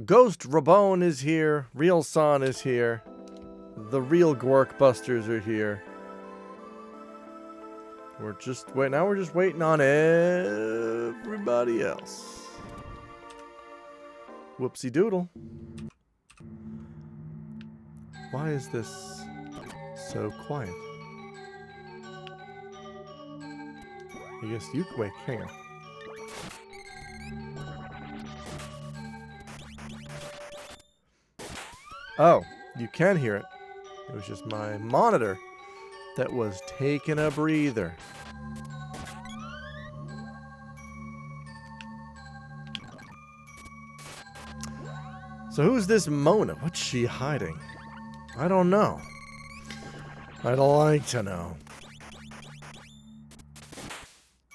Ghost Rabone is here. Real Son is here. The real Gork Busters are here. We're just waiting on everybody else. Whoopsie doodle. Why is this so quiet? I guess you wait, hang on. Oh, you can hear it. It was just my monitor that was taking a breather. So who's this Mona? What's she hiding? I don't know. I'd like to know.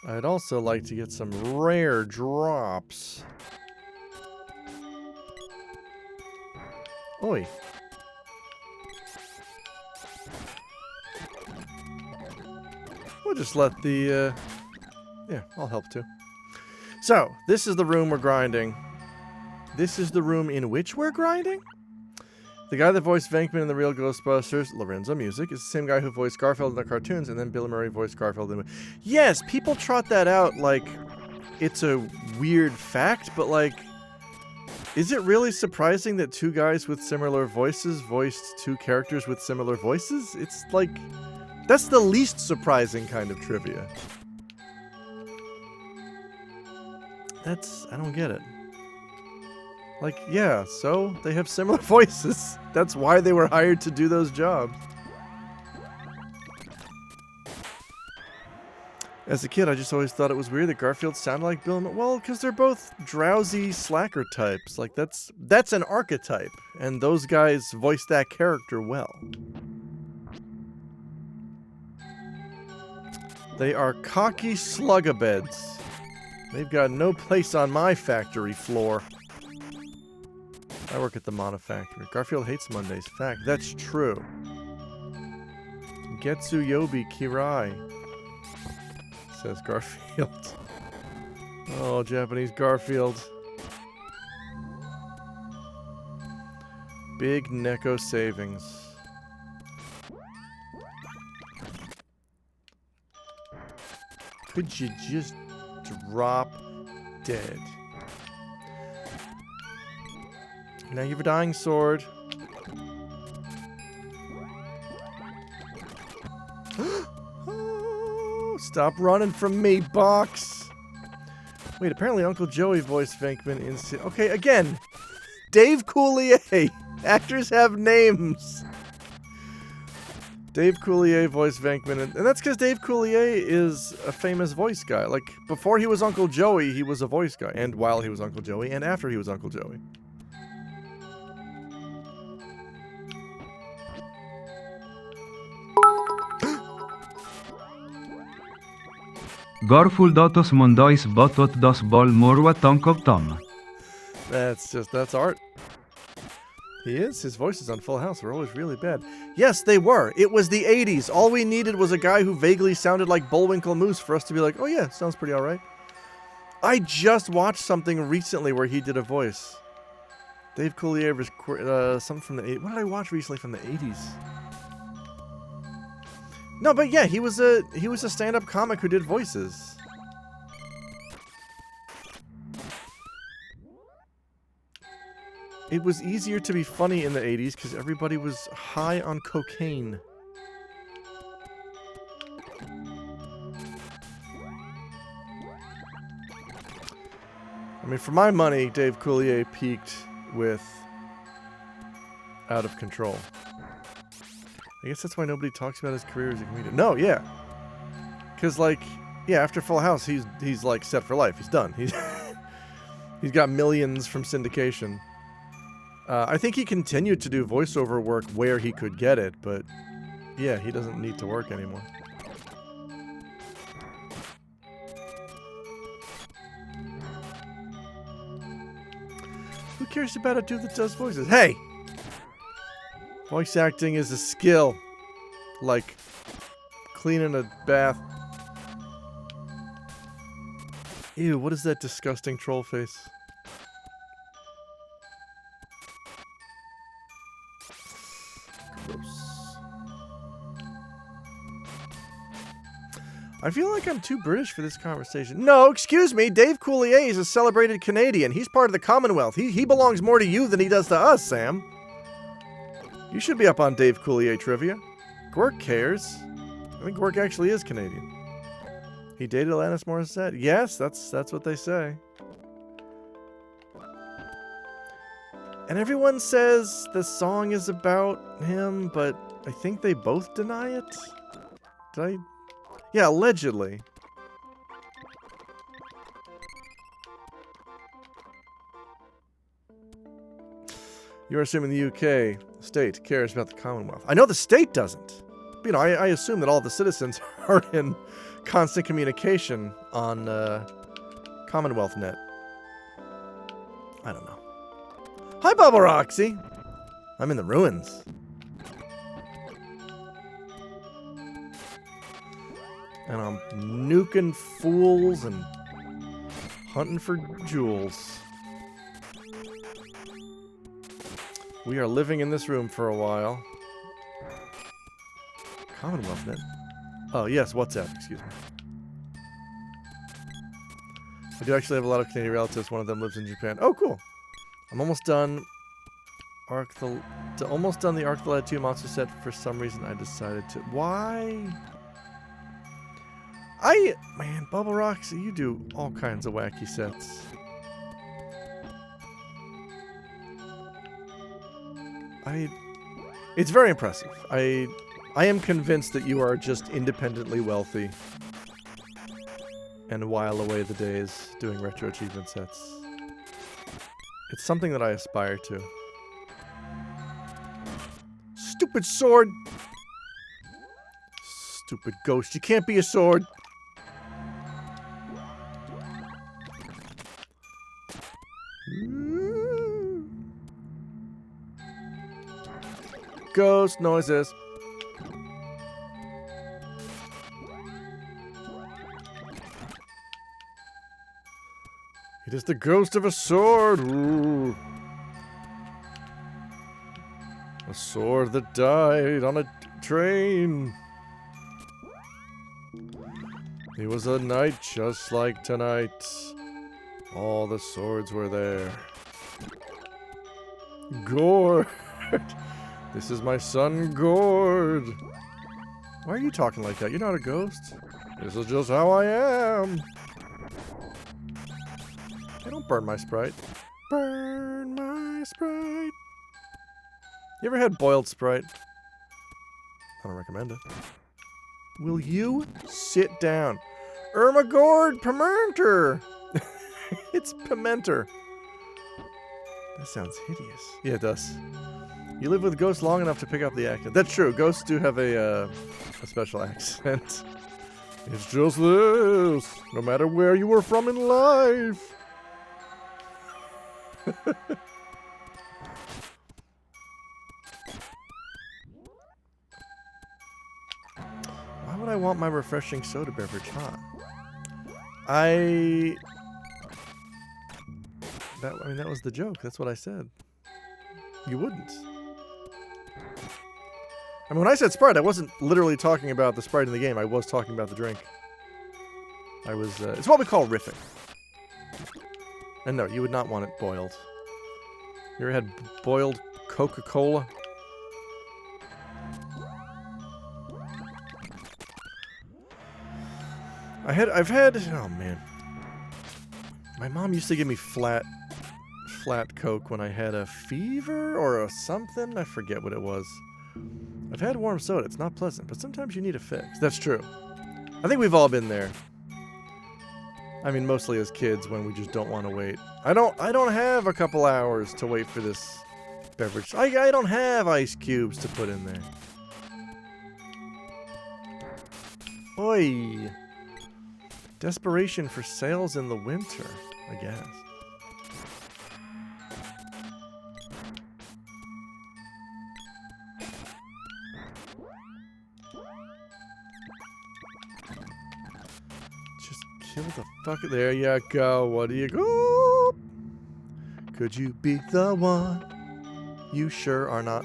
I'd also like to get some rare drops. Oi. We'll just let the, yeah, I'll help too. So, this is the room we're grinding. This is the room in which we're grinding? The guy that voiced Venkman in the real Ghostbusters, Lorenzo Music, is the same guy who voiced Garfield in the cartoons, and then Bill Murray voiced Garfield in the... Yes, people trot that out like it's a weird fact, but like, is it really surprising that two guys with similar voices voiced two characters with similar voices? It's like, that's the least surprising kind of trivia. I don't get it. Like, yeah, so they have similar voices. That's why they were hired to do those jobs. As a kid, I just always thought it was weird that Garfield sounded like Bill. Well, because they're both drowsy slacker types. Like, that's an archetype. And those guys voice that character well. They are cocky slugabeds. They've got no place on my factory floor. I work at the Mana factory. Garfield hates Mondays. Fact. That's true. Getsu Yobi Kirai, says Garfield. Oh, Japanese Garfield. Big Neko savings. Could you just drop dead? Now you have a dying sword. Oh, stop running from me, box. Wait, apparently Uncle Joey voiced Venkman in... Okay, again. Dave Coulier. Actors have names. Dave Coulier voiced Venkman. And that's because Dave Coulier is a famous voice guy. Like, before he was Uncle Joey, he was a voice guy. And while he was Uncle Joey, and after he was Uncle Joey. Garfieldatos mondais batot das bal morwa tankoptam. That's art. He is. His voices on Full House were always really bad. Yes, they were. It was the 80s. All we needed was a guy who vaguely sounded like Bullwinkle Moose for us to be like, oh yeah, sounds pretty alright. I just watched something recently where he did a voice. Dave Coulier was something from the 80s. What did I watch recently from the 80s? No, but yeah, he was a stand-up comic who did voices. It was easier to be funny in the 80s because everybody was high on cocaine. I mean, for my money, Dave Coulier peaked with Out of Control. I guess that's why nobody talks about his career as a comedian. No, yeah. Because, like, yeah, after Full House, he's like, set for life. He's done. He's got millions from syndication. I think he continued to do voiceover work where he could get it, but, yeah, he doesn't need to work anymore. Who cares about a dude that does voices? Hey! Voice acting is a skill. Like cleaning a bath. Ew, what is that disgusting troll face? I feel like I'm too British for this conversation. No, excuse me. Dave Coulier is a celebrated Canadian. He's part of the Commonwealth. He belongs more to you than he does to us, Sam. You should be up on Dave Coulier trivia. Gork cares. I think Gork actually is Canadian. He dated Alanis Morissette. Yes, that's what they say. And everyone says the song is about him, but I think they both deny it. Did I? Yeah, allegedly. You're assuming the UK state cares about the Commonwealth. I know the state doesn't. You know, I assume that all the citizens are in constant communication on Commonwealth Net. I don't know. Hi, Bubba Roxy. I'm in the ruins. And I'm nuking fools and hunting for jewels. We are living in this room for a while. Commonwealth Net. Oh, yes, WhatsApp, excuse me. I do actually have a lot of Canadian relatives. One of them lives in Japan. Oh, cool. I'm almost done. Almost done the Arc the Lad 2 monster set. For some reason, I decided to. Why? Man, Bubble Roxy, you do all kinds of wacky sets. It's very impressive. I am convinced that you are just independently wealthy and while away the days doing retro achievement sets. It's something that I aspire to. Stupid sword! Stupid ghost, you can't be a sword! Ghost noises. It is the ghost of a sword. Ooh. A sword that died on a train. It was a night just like tonight. All the swords were there. Gord. This is my son, Gord. Why are you talking like that? You're not a ghost. This is just how I am. Hey, don't burn my Sprite. Burn my Sprite. You ever had boiled Sprite? I don't recommend it. Will you sit down? Ermagord Pimenter. It's Pimenter. That sounds hideous. Yeah, it does. You live with ghosts long enough to pick up the accent. That's true. Ghosts do have a special accent. It's just this. No matter where you were from in life. Why would I want my refreshing soda beverage hot? I mean, that was the joke. That's what I said. You wouldn't. I mean, when I said Sprite, I wasn't literally talking about the Sprite in the game. I was talking about the drink. I was, it's what we call riffing. And no, you would not want it boiled. You ever had boiled Coca-Cola? I've had, oh man. My mom used to give me flat Coke when I had a fever or a something. I forget what it was. I've had warm soda. It's not pleasant, but sometimes you need a fix. That's true. I think we've all been there. I mean, mostly as kids when we just don't want to wait. I don't have a couple hours to wait for this beverage. I don't have ice cubes to put in there. Oi. Desperation for sales in the winter, I guess. Kill the fuck. There you go. What do you go? Could you be the one? You sure are not.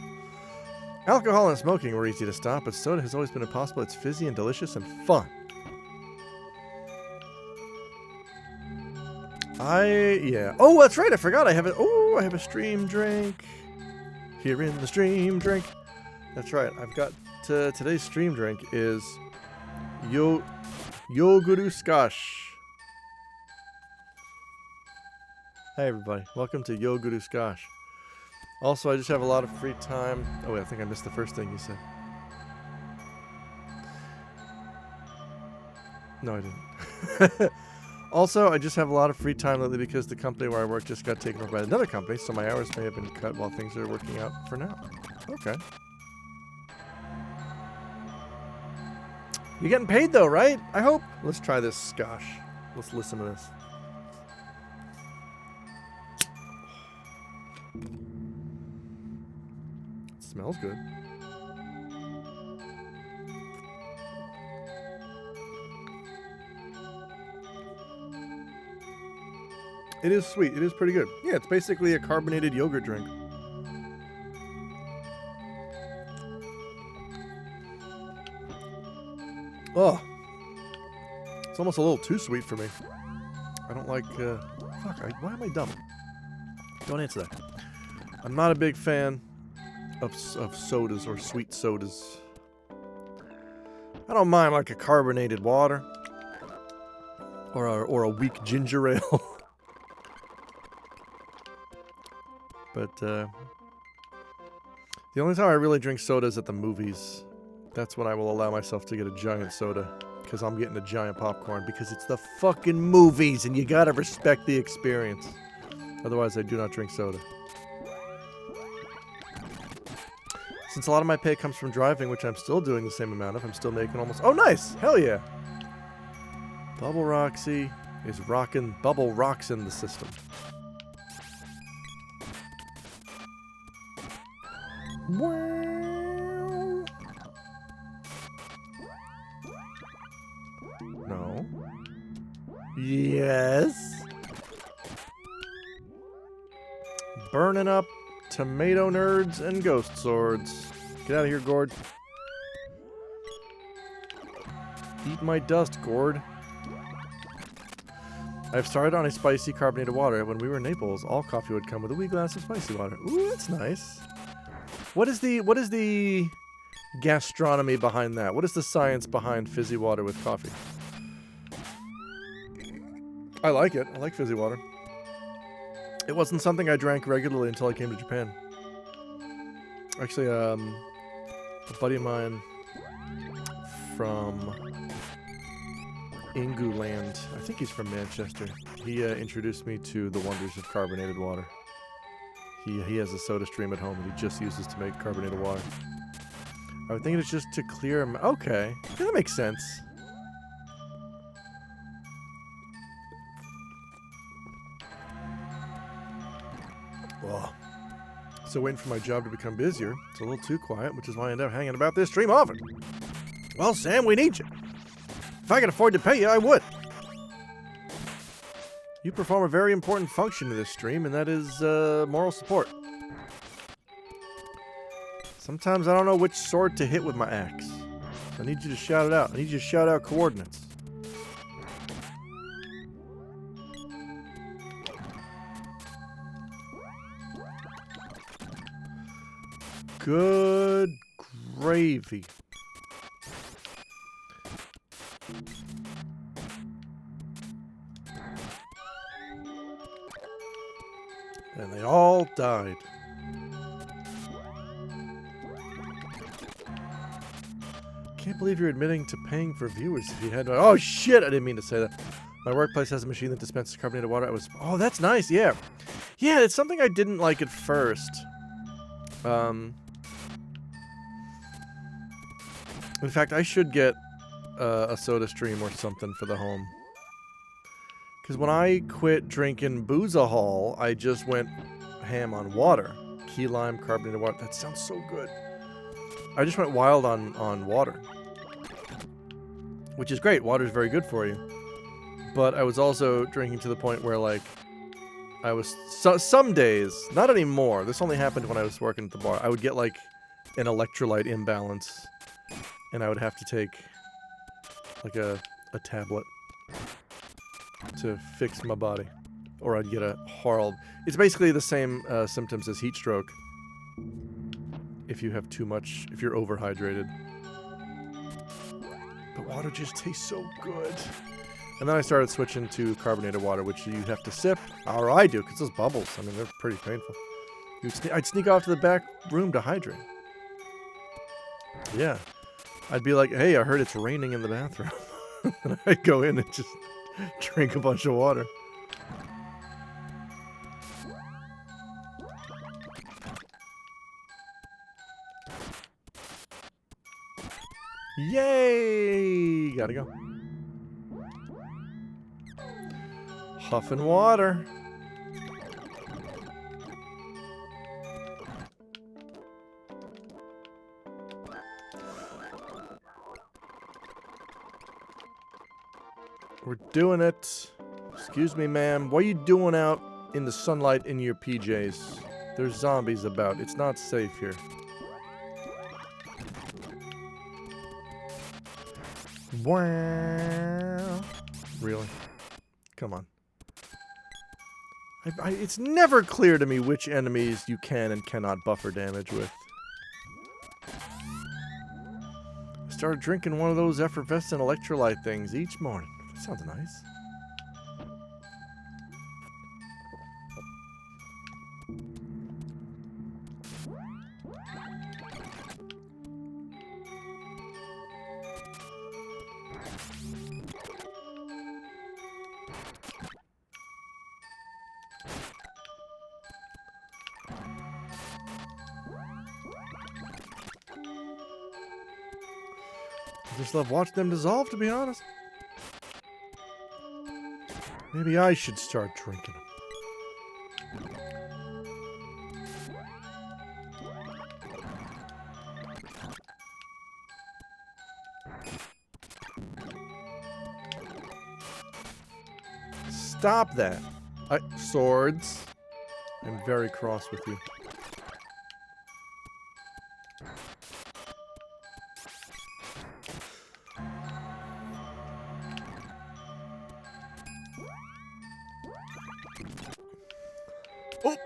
Alcohol and smoking were easy to stop, but soda has always been impossible. It's fizzy and delicious and fun. Yeah. Oh, that's right. I forgot. I have it. Oh, I have a stream drink. Here in the stream drink. That's right. I've got today's stream drink is Yoguru Skash. Hey everybody, welcome to Yoguru Skash. Also, I just have a lot of free time. Oh wait, I think I missed the first thing you said. No, I didn't. Also, I just have a lot of free time lately because the company where I work just got taken over by another company, so my hours may have been cut while things are working out for now. Okay. You're getting paid though, right? I hope. Let's try this Skosh. Let's listen to this. It smells good. It is sweet. It is pretty good. Yeah, it's basically a carbonated yogurt drink. Oh. It's almost a little too sweet for me. I don't like, why am I dumb? Don't answer that. I'm not a big fan of sodas or sweet sodas. I don't mind like a carbonated water. Or a weak ginger ale. But, the only time I really drink soda is at the movies. That's when I will allow myself to get a giant soda. Because I'm getting a giant popcorn. Because it's the fucking movies and you gotta respect the experience. Otherwise, I do not drink soda. Since a lot of my pay comes from driving, which I'm still doing the same amount of, I'm still making almost... Oh, nice! Hell yeah! Bubble Roxy is rocking... Bubble rocks in the system. No. Yes. Burning up tomato nerds and ghost swords. Get out of here, Gord. Eat my dust, Gord. I've started on a spicy carbonated water. When we were in Naples, all coffee would come with a wee glass of spicy water. Ooh, that's nice. What is the gastronomy behind that? What is the science behind fizzy water with coffee? I like it. I like fizzy water. It wasn't something I drank regularly until I came to Japan. Actually, a buddy of mine from Inguland, I think he's from Manchester, he introduced me to the wonders of carbonated water. He has a soda stream at home that he just uses to make carbonated water. I would think it's just to clear him. Okay. Yeah, that makes sense. Ugh. So waiting for my job to become busier. It's a little too quiet, which is why I end up hanging about this stream often. Well, Sam, we need you. If I could afford to pay you, I would. You perform a very important function in this stream, and that is moral support. Sometimes I don't know which sword to hit with my axe. I need you to shout it out. I need you to shout out coordinates. Good gravy. And they all died. Can't believe you're admitting to paying for viewers if you had... Oh, shit! I didn't mean to say that. My workplace has a machine that dispenses carbonated water. Oh, that's nice, yeah. Yeah, it's something I didn't like at first. In fact, I should get a soda stream or something for the home. Because when I quit drinking Boozahol, I just went ham on water. Key lime, carbonated water. That sounds so good. I just went wild on water. Which is great. Water is very good for you. But I was also drinking to the point where, like, I was... some days, not anymore. This only happened when I was working at the bar. I would get, like, an electrolyte imbalance. And I would have to take, like, a tablet to fix my body. or I'd get a horrible... It's basically the same symptoms as heat stroke. If you have too much, if you're overhydrated. But water just tastes so good. And then I started switching to carbonated water, which you have to sip. Or I do, because those bubbles, I mean, they're pretty painful. I'd sneak off to the back room to hydrate. Yeah. I'd be like, hey, I heard it's raining in the bathroom. And I'd go in and just drink a bunch of water. Yay! Gotta go. Huffing water. We're doing it. Excuse me, ma'am. What are you doing out in the sunlight in your PJs? There's zombies about. It's not safe here. Wow. Really? Come on. It's never clear to me which enemies you can and cannot buffer damage with. I started drinking one of those effervescent electrolyte things each morning. That sounds nice. I just love watching them dissolve, to be honest. Maybe I should start drinking them. Stop that. Swords. I'm very cross with you. Oh!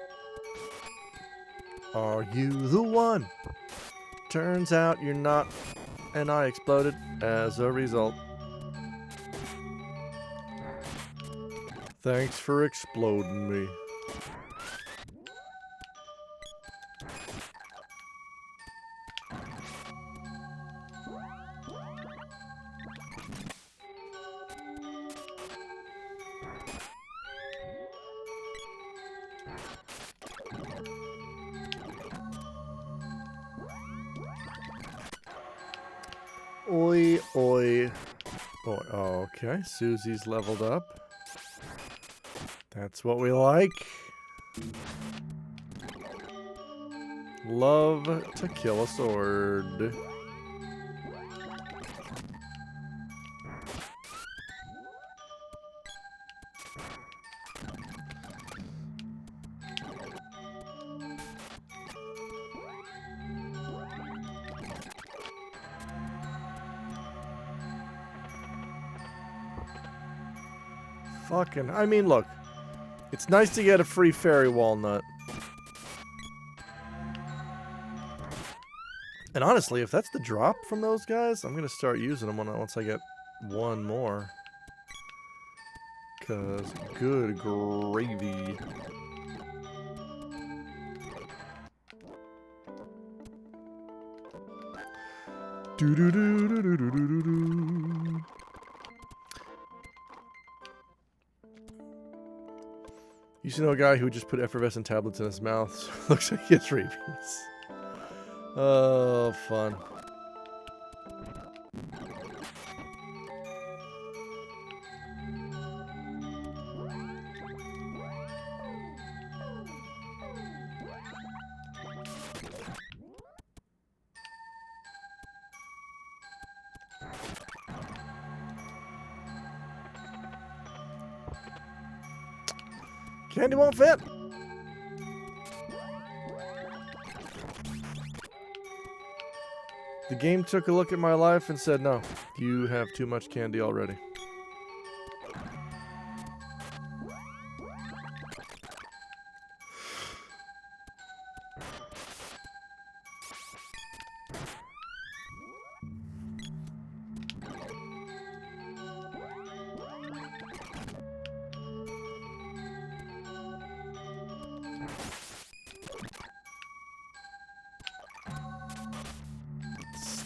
Are you the one? Turns out you're not, and I exploded as a result. Thanks for exploding me. Oi, oi. Oh, okay, Susie's leveled up. That's what we like. Love to kill a sword. Fucking, I mean, look. It's nice to get a free fairy walnut. And honestly, if that's the drop from those guys, I'm gonna start using them once I get one more. Cause good gravy. Do do do do do do do do. Used to know a guy who just put effervescent tablets in his mouth. So looks like he has rabies. Oh, fun. Candy won't fit. The game took a look at my life and said, no, you have too much candy already.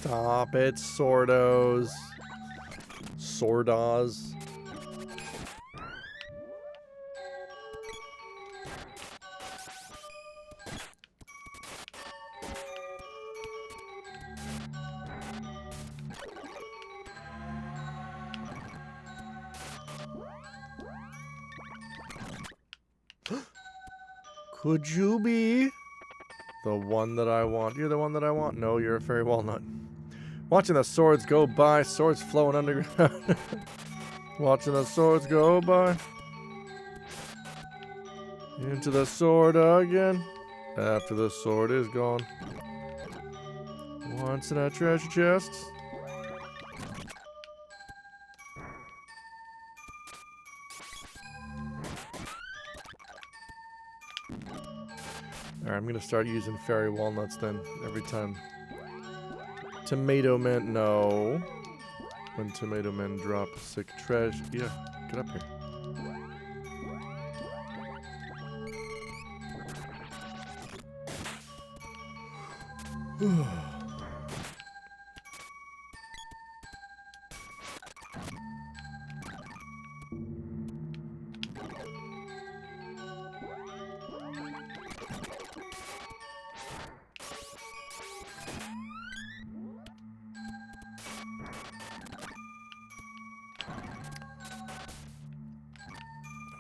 Stop it, Sordos. Sordas. Could you be the one that I want? You're the one that I want? No, you're a fairy walnut. Watching the swords go by, swords flowing underground. Watching the swords go by. Into the sword again. After the sword is gone. Once in a treasure chest. Alright, I'm gonna start using fairy walnuts then every time. Tomato men, no. When tomato men drop sick treasure. Yeah, get up here.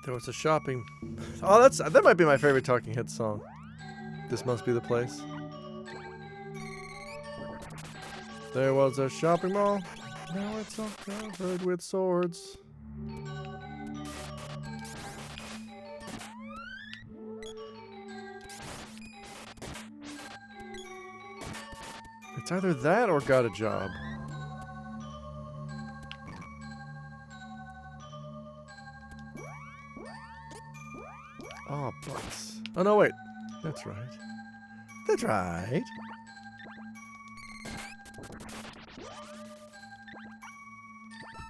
There was a shopping. Oh, that might be my favorite Talking Heads song. This must be the place. There was a shopping mall. Now it's all covered with swords. It's either that or got a job. Oh, butts. Oh, no, wait. That's right. That's right.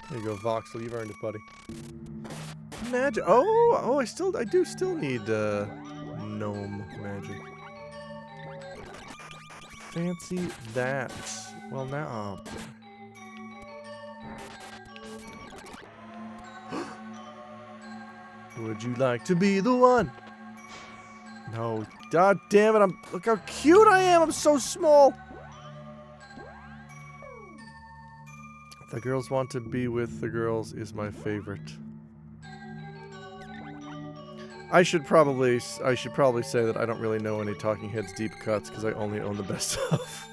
There you go, Voxel. You've earned it, buddy. Magic. Oh, I do still need gnome magic. Fancy that. Well, now. Oh, would you like to be the one? No. God damn it. Look how cute I am. I'm so small. The girls want to be with the girls is my favorite. I should probably say that I don't really know any Talking Heads deep cuts because I only own the best stuff.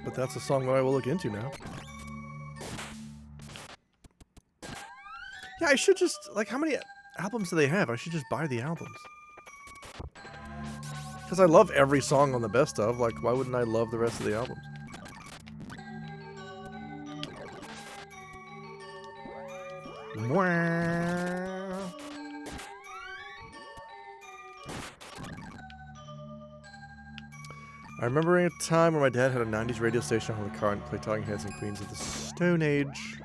But that's a song that I will look into now. Yeah, I should just, like, how many albums do they have? I should just buy the albums. Because I love every song on the best of. Like, why wouldn't I love the rest of the albums? Wow. I remember a time where my dad had a 90s radio station on the car and played Talking Heads and Queens of the Stone Age.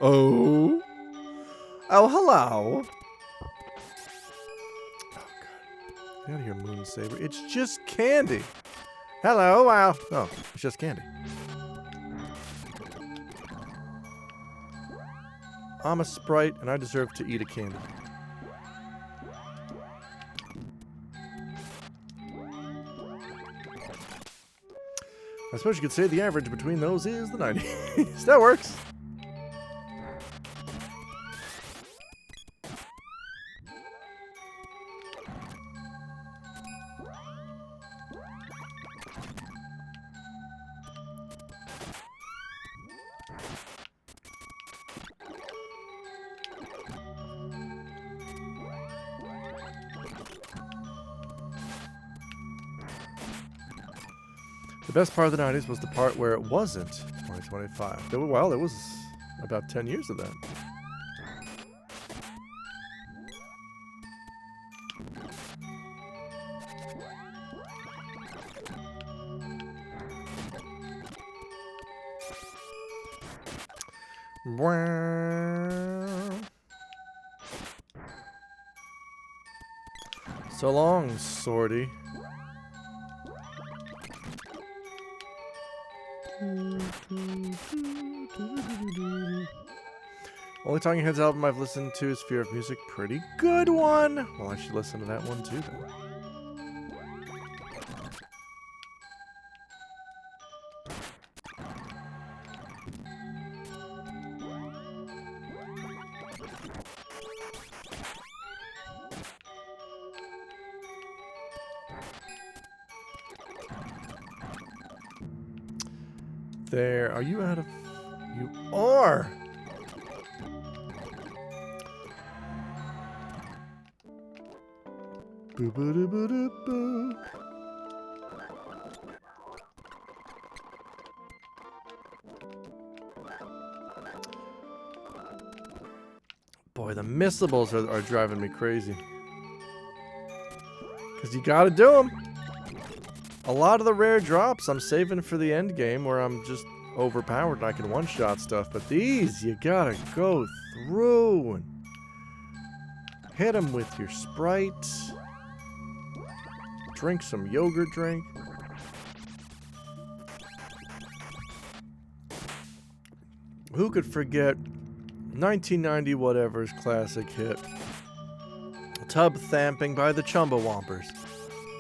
Oh. Oh, hello. Oh, God. Get out of here, Moon Saber. It's just candy. Hello, wow. Oh, it's just candy. I'm a sprite, and I deserve to eat a candy. I suppose you could say the average between those is the 90s. That works. The best part of the 90s was the part where it wasn't 2025. Well, it was about 10 years of that. So long, Swordy. Only Talking Heads album I've listened to is Fear of Music. Pretty good one. Well, I should listen to that one too then. There. Are you out of... You are! Boo boo doo boo doo boo. Boy, the missables are driving me crazy. Because you gotta do them. A lot of the rare drops I'm saving for the end game where I'm just overpowered and I can one-shot stuff. But these, you gotta go through and hit them with your Sprite. Drink some yogurt drink. Who could forget 1990 whatever's classic hit? Tub Thamping by the Chumbawambers.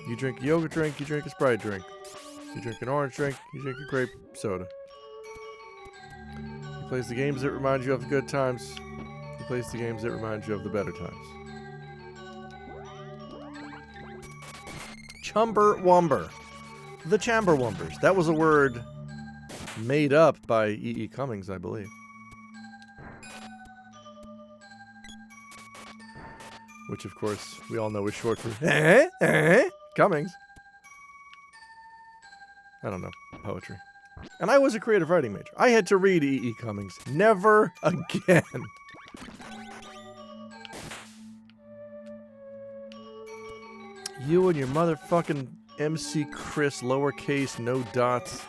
You drink a yogurt drink, you drink a Sprite drink. You drink an orange drink, you drink a grape soda. He plays the games that remind you of the good times. He plays the games that remind you of the better times. Chumberwumber. The Chamberwumbers. That was a word made up by E.E. Cummings, I believe. Which, of course, we all know is short for Cummings. I don't know. Poetry. And I was a creative writing major. I had to read E.E. Cummings. Never again. You and your motherfucking MC Chris, lowercase, no dots,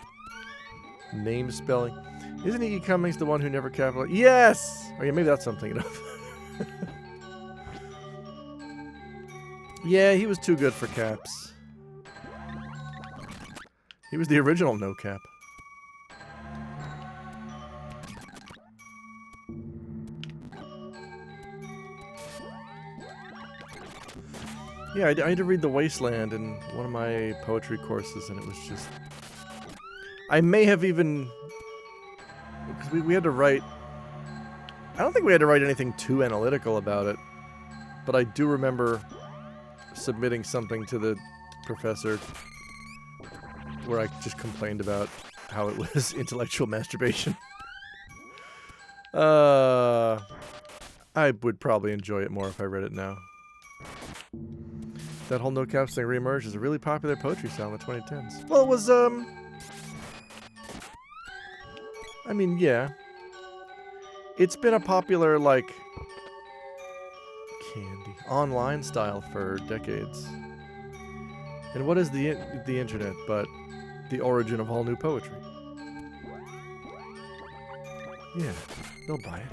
name spelling. Isn't E.E. Cummings the one who never capitalized? Yes! Oh yeah, maybe that's something enough. Yeah, he was too good for caps. He was the original no cap. Yeah, I had to read The Wasteland in one of my poetry courses, and it was just... I may have even... Because we had to write... I don't think we had to write anything too analytical about it, but I do remember submitting something to the professor where I just complained about how it was intellectual masturbation. I would probably enjoy it more if I read it now. That whole no caps thing reemerged as a really popular poetry style in the 2010s. Well, it was, I mean, yeah. It's been a popular, like, candy, online style for decades. And what is the internet but the origin of all new poetry? Yeah, they'll buy it.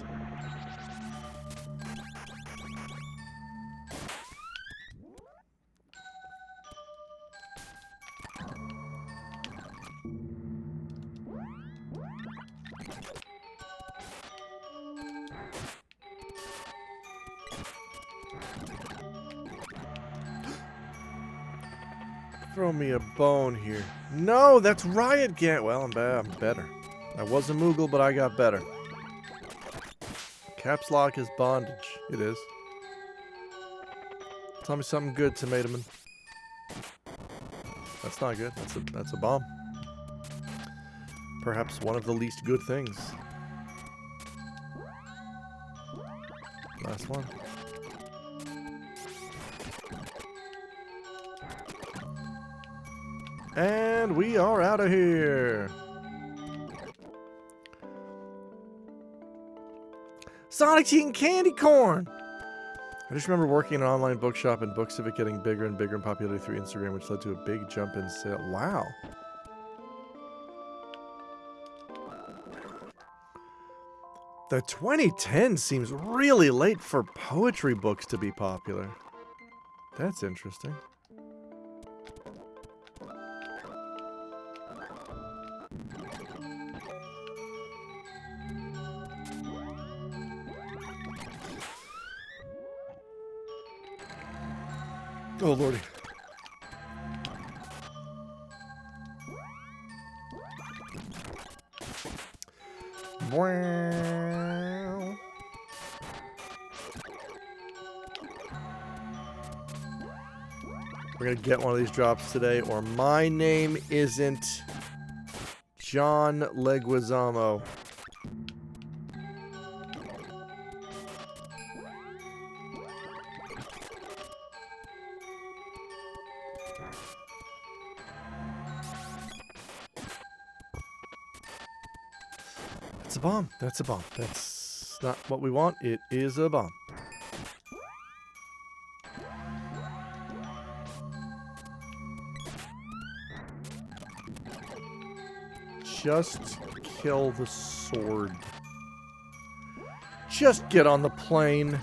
Throw me a bone here. No, that's Riot Gang. Well, I'm better. I was a Moogle, but I got better. Caps lock is bondage. It is. Tell me something good, Tomato Man. That's not good. That's a bomb. Perhaps one of the least good things. Last one. And we are out of here. Sonic's eating candy corn. I just remember working in an online bookshop and books of it getting bigger and bigger in popularity through Instagram, which led to a big jump in sale. Wow. The 2010 seems really late for poetry books to be popular. That's interesting. Oh, lordy. Wow. We're gonna get one of these drops today, or my name isn't John Leguizamo. It's a bomb. That's a bomb. That's not what we want. It is a bomb. Just kill the sword. Just get on the plane.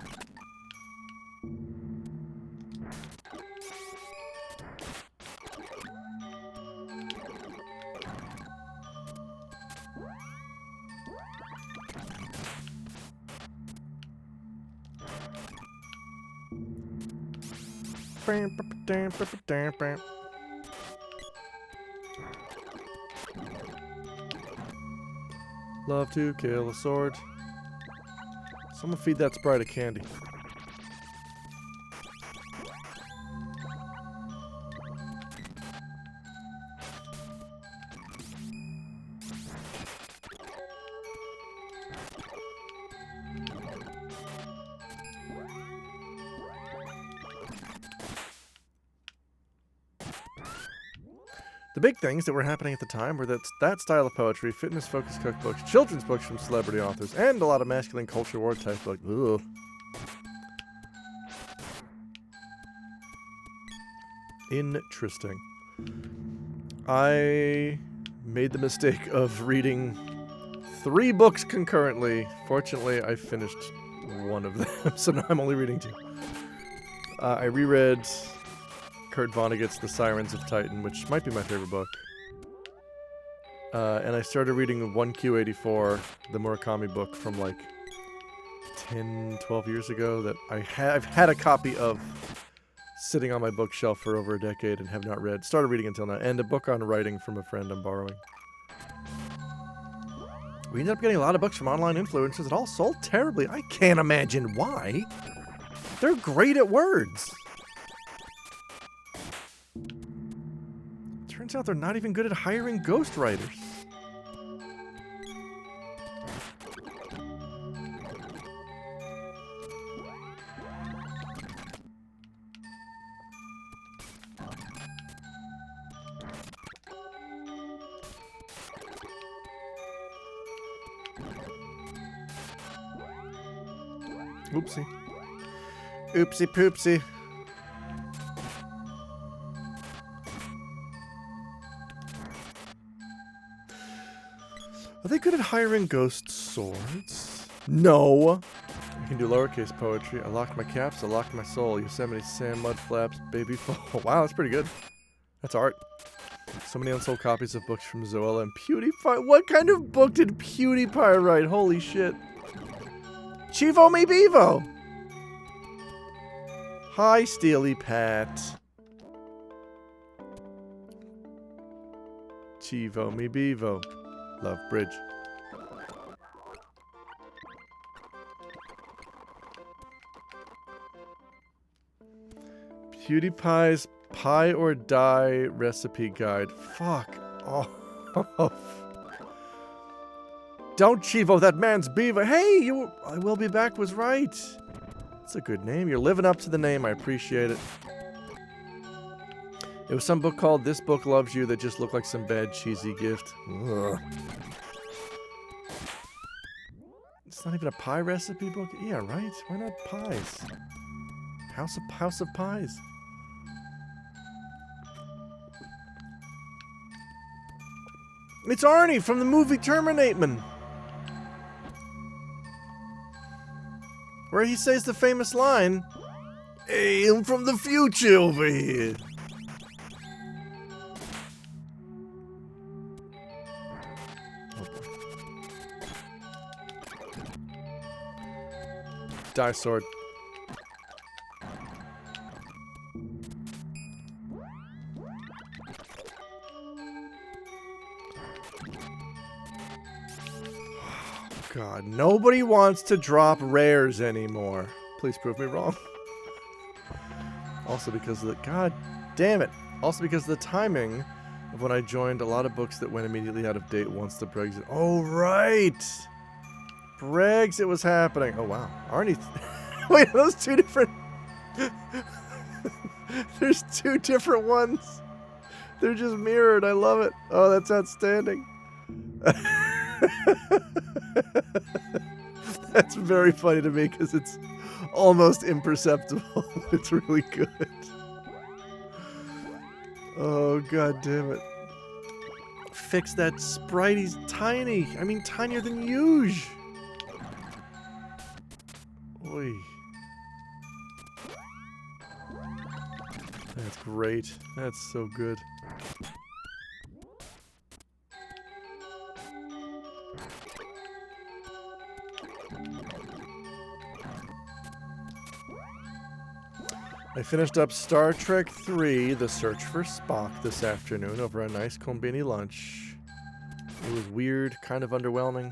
Love to kill a sword. Someone feed that sprite a candy. The big things that were happening at the time were that style of poetry, fitness-focused cookbooks, children's books from celebrity authors, and a lot of masculine culture war type books. Ugh. Interesting. I made the mistake of reading 3 books concurrently. Fortunately, I finished one of them, so now I'm only reading 2. I reread Kurt Vonnegut's The Sirens of Titan, which might be my favorite book. And I started reading 1Q84, the Murakami book from like 10, 12 years ago that I've had a copy of sitting on my bookshelf for over a decade and have not read. Started reading until now. And a book on writing from a friend I'm borrowing. We ended up getting a lot of books from online influencers that all sold terribly. I can't imagine why. They're great at words. Turns out they're not even good at hiring ghostwriters. Oopsie. Oopsie poopsie. Are they good at hiring ghost swords? No. I can do lowercase poetry. I locked my caps, I locked my soul. Yosemite Sam, mud flaps, baby fall. Wow, that's pretty good. That's art. So many unsold copies of books from Zoella and PewDiePie. What kind of book did PewDiePie write? Holy shit. Chivo me Bevo. Hi, Steely Pat. Chivo me Bevo. Love Bridge. PewDiePie's Pie or Die recipe guide. Fuck off. Don't Chivo that man's beaver. Hey, I Will Be Back was right. That's a good name. You're living up to the name. I appreciate it. It was some book called This Book Loves You that just looked like some bad cheesy gift. Ugh. It's not even a pie recipe book? Yeah, right? Why not pies? House of Pies. It's Arnie from the movie Terminator. where he says the famous line, "Hey, I'm from the future over here." Oh boy. Die, sword. God, nobody wants to drop rares anymore. Please prove me wrong. Also because of the... God damn it. Also because of the timing of when I joined, a lot of books that went immediately out of date once the Brexit... Oh, right! Brexit was happening. Oh, wow. Arnie... Wait, are those two different... There's two different ones. They're just mirrored. I love it. Oh, that's outstanding. That's very funny to me because it's almost imperceptible. It's really good. Oh, god damn it. Fix that sprite. He's tiny. I mean, tinier than huge. Oy. That's great. That's so good. I finished up Star Trek III, The Search for Spock, this afternoon over a nice Combini lunch. It was weird, kind of underwhelming.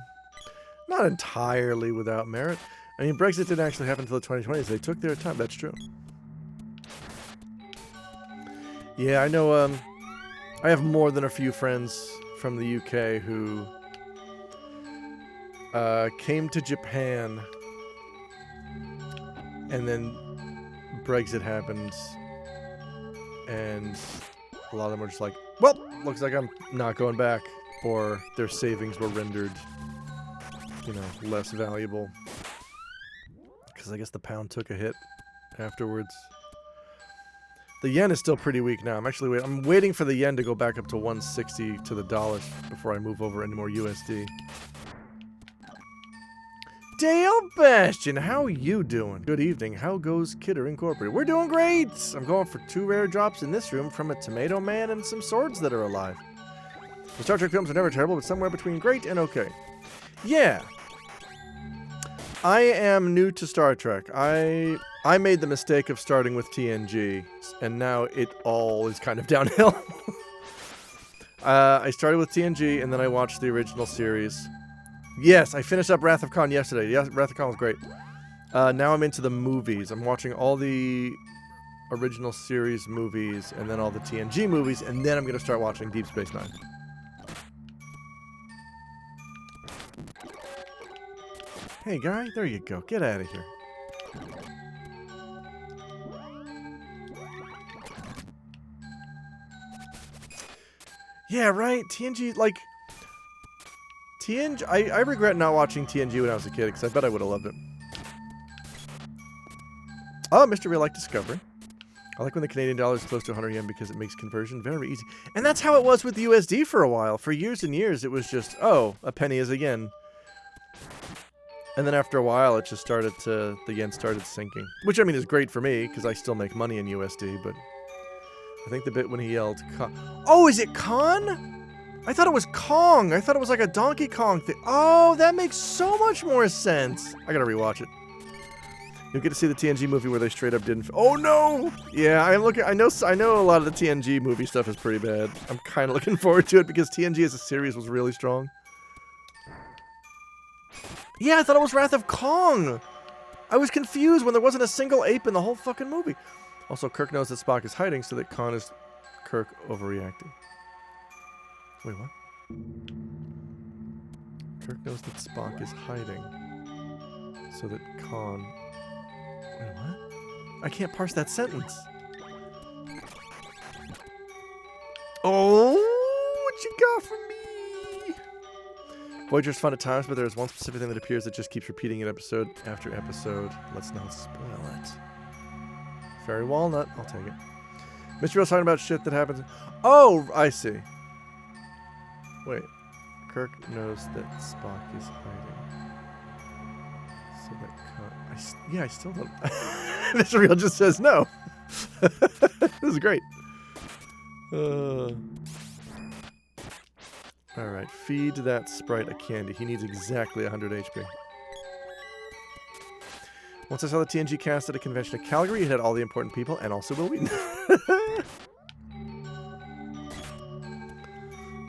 Not entirely without merit. I mean, Brexit didn't actually happen until the 2020s. They took their time. That's true. Yeah, I know, I have more than a few friends from the UK who came to Japan and then Brexit happened, and a lot of them were just like, well, looks like I'm not going back, or their savings were rendered, you know, less valuable, because I guess the pound took a hit afterwards. The yen is still pretty weak now. I'm waiting for the yen to go back up to 160 to the dollar before I move over any more USD. Dale Bastion, how you doing? Good evening. How goes Kidder Incorporated? We're doing great! I'm going for 2 rare drops in this room from a Tomato Man and some swords that are alive. The Star Trek films are never terrible, but somewhere between great and okay. Yeah. I am new to Star Trek. I made the mistake of starting with TNG, and now it all is kind of downhill. I started with TNG, and then I watched the original series. Yes, I finished up Wrath of Khan yesterday. Yes, Wrath of Khan was great. Now I'm into the movies. I'm watching all the original series movies and then all the TNG movies, and then I'm going to start watching Deep Space Nine. Hey, guy, there you go. Get out of here. Yeah, right? TNG, like... TNG, I regret not watching TNG when I was a kid, because I bet I would have loved it. Oh, Mr. Real Like Discovery. I like when the Canadian dollar is close to 100 yen because it makes conversion very easy. And that's how it was with the USD for a while. For years and years, it was just, oh, a penny is a yen. And then after a while, it just started to, the yen started sinking. Which, I mean, is great for me, because I still make money in USD, but I think the bit when he yelled, oh, is it Khan? I thought it was Kong. I thought it was like a Donkey Kong thing. Oh, that makes so much more sense. I gotta rewatch it. You'll get to see the TNG movie where they straight up didn't. Oh no! Yeah, I'm looking. I know a lot of the TNG movie stuff is pretty bad. I'm kind of looking forward to it because TNG as a series was really strong. Yeah, I thought it was Wrath of Kong. I was confused when there wasn't a single ape in the whole fucking movie. Also, Kirk knows that Spock is hiding, so that Khan is Kirk overreacting. Wait, what? Kirk knows that Spock is hiding, so that Khan... Wait, what? I can't parse that sentence. Oh, what you got for me? Voyager's fun at times, but there's one specific thing that appears that just keeps repeating it episode after episode. Let's not spoil it. Fairy Walnut, I'll take it. Mr. Real's talking about shit that happens... Oh, I see. Wait. Kirk knows that Spock is hiding. So that yeah, I still don't. This reel just says no. This is great. Alright, feed that sprite a candy. He needs exactly 100 HP. Once I saw the TNG cast at a convention at Calgary, it had all the important people and also Will Wheaton.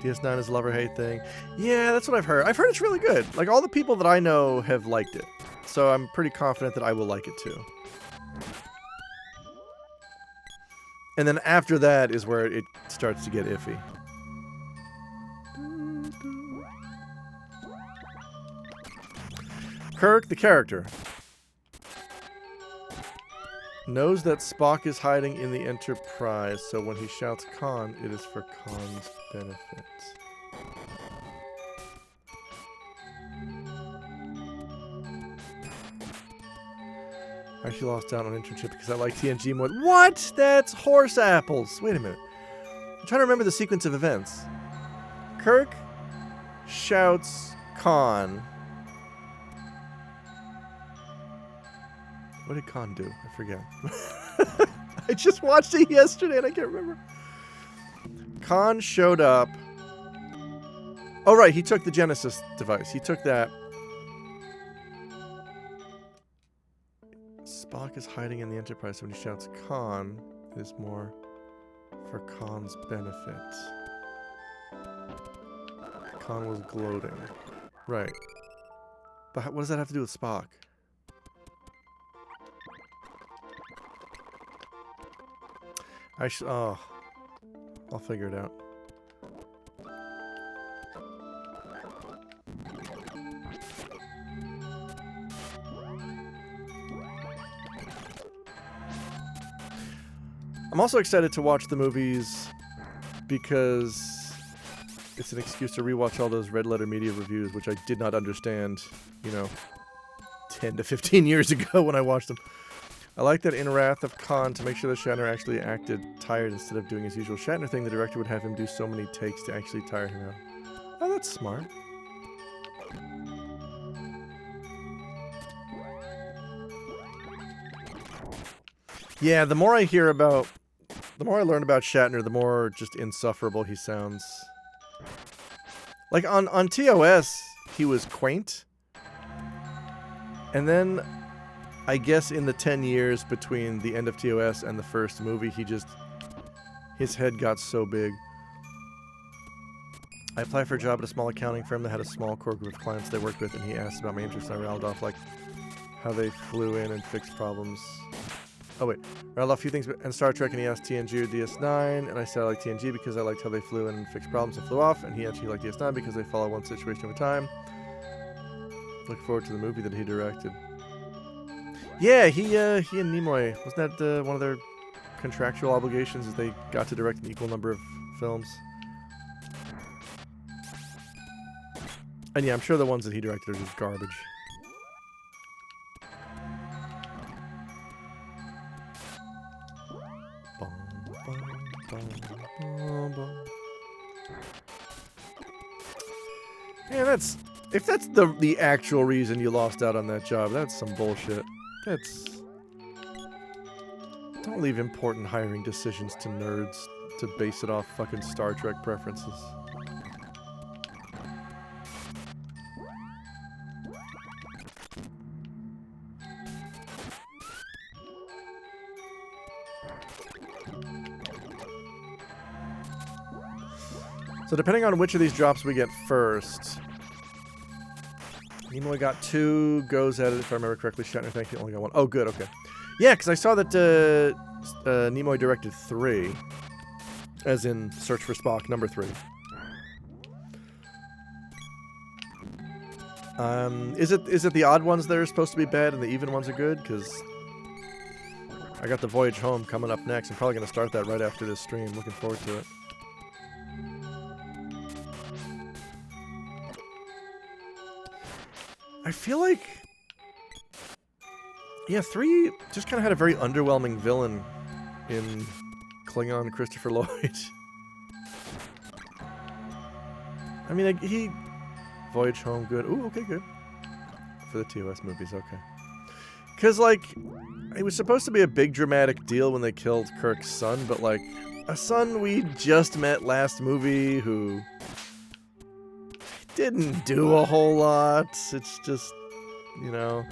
DS9 is a love-or-hate thing. Yeah, that's what I've heard. I've heard it's really good. Like, all the people that I know have liked it. So I'm pretty confident that I will like it too. And then after that is where it starts to get iffy. Kirk, the character, knows that Spock is hiding in the Enterprise, so when he shouts Khan, it is for Khan's benefit. I actually lost out on internship because I like TNG more. What? That's horse apples. Wait a minute. I'm trying to remember the sequence of events. Kirk shouts Khan. What did Khan do? I forget. I just watched it yesterday and I can't remember. Khan showed up. Oh, right. He took the Genesis device. He took that. Spock is hiding in the Enterprise, so when he shouts Khan, it is more for Khan's benefit. Khan was gloating. Right. But what does that have to do with Spock? Oh. I'll figure it out. I'm also excited to watch the movies because it's an excuse to rewatch all those Red Letter Media reviews, which I did not understand, 10 to 15 years ago when I watched them. I like that in Wrath of Khan, to make sure that Shatner actually acted tired instead of doing his usual Shatner thing, the director would have him do so many takes to actually tire him out. Oh, that's smart. Yeah, the more I learn about Shatner, the more just insufferable he sounds. Like on TOS, he was quaint. And then, I guess in the 10 years between the end of TOS and the first movie, his head got so big. I applied for a job at a small accounting firm that had a small core group of clients they worked with, and he asked about my interest, and I rattled off, like, how they flew in and fixed problems. Oh, wait. Rattled off a few things, and Star Trek, and he asked TNG or DS9, and I said I like TNG because I liked how they flew in and fixed problems and flew off, and he actually liked DS9 because they follow one situation at a time. Look forward to the movie that he directed. Yeah, he and Nimoy, wasn't that one of their contractual obligations, is they got to direct an equal number of films? And yeah, I'm sure the ones that he directed are just garbage. Yeah, if that's the actual reason you lost out on that job, that's some bullshit. Don't leave important hiring decisions to nerds to base it off fucking Star Trek preferences. So depending on which of these drops we get first, Nimoy got 2 goes at it, if I remember correctly. Shatner, thank you, only got 1. Oh, good, okay. Yeah, because I saw that Nimoy directed 3, as in Search for Spock, number 3. Is it the odd ones that are supposed to be bad and the even ones are good? Because I got The Voyage Home coming up next. I'm probably going to start that right after this stream. Looking forward to it. I feel like, yeah, 3 just kind of had a very underwhelming villain in Klingon Christopher Lloyd. I mean, Voyage Home, good. Ooh, okay, good. For the TOS movies, okay. Because, like, it was supposed to be a big dramatic deal when they killed Kirk's son, but, like, a son we just met last movie who didn't do a whole lot. It's just, you know.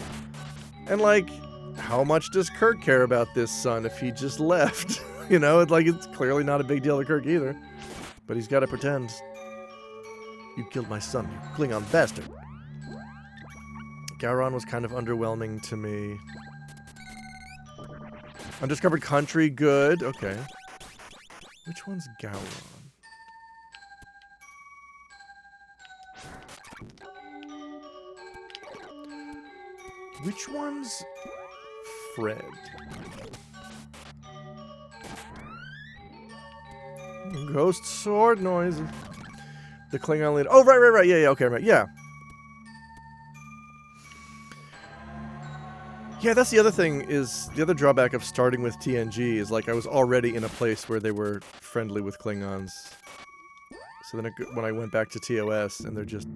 And, like, how much does Kirk care about this son if he just left? You know, it's clearly not a big deal to Kirk either. But he's got to pretend. You killed my son, you Klingon bastard. Gowron was kind of underwhelming to me. Undiscovered Country, good. Okay. Which one's Gowron? Which one's Fred? Ghost sword noises. The Klingon leader. Oh, right. Yeah, okay, right. Yeah. Yeah, that's the other thing is, the other drawback of starting with TNG is, like, I was already in a place where they were friendly with Klingons. So then when I went back to TOS and they're just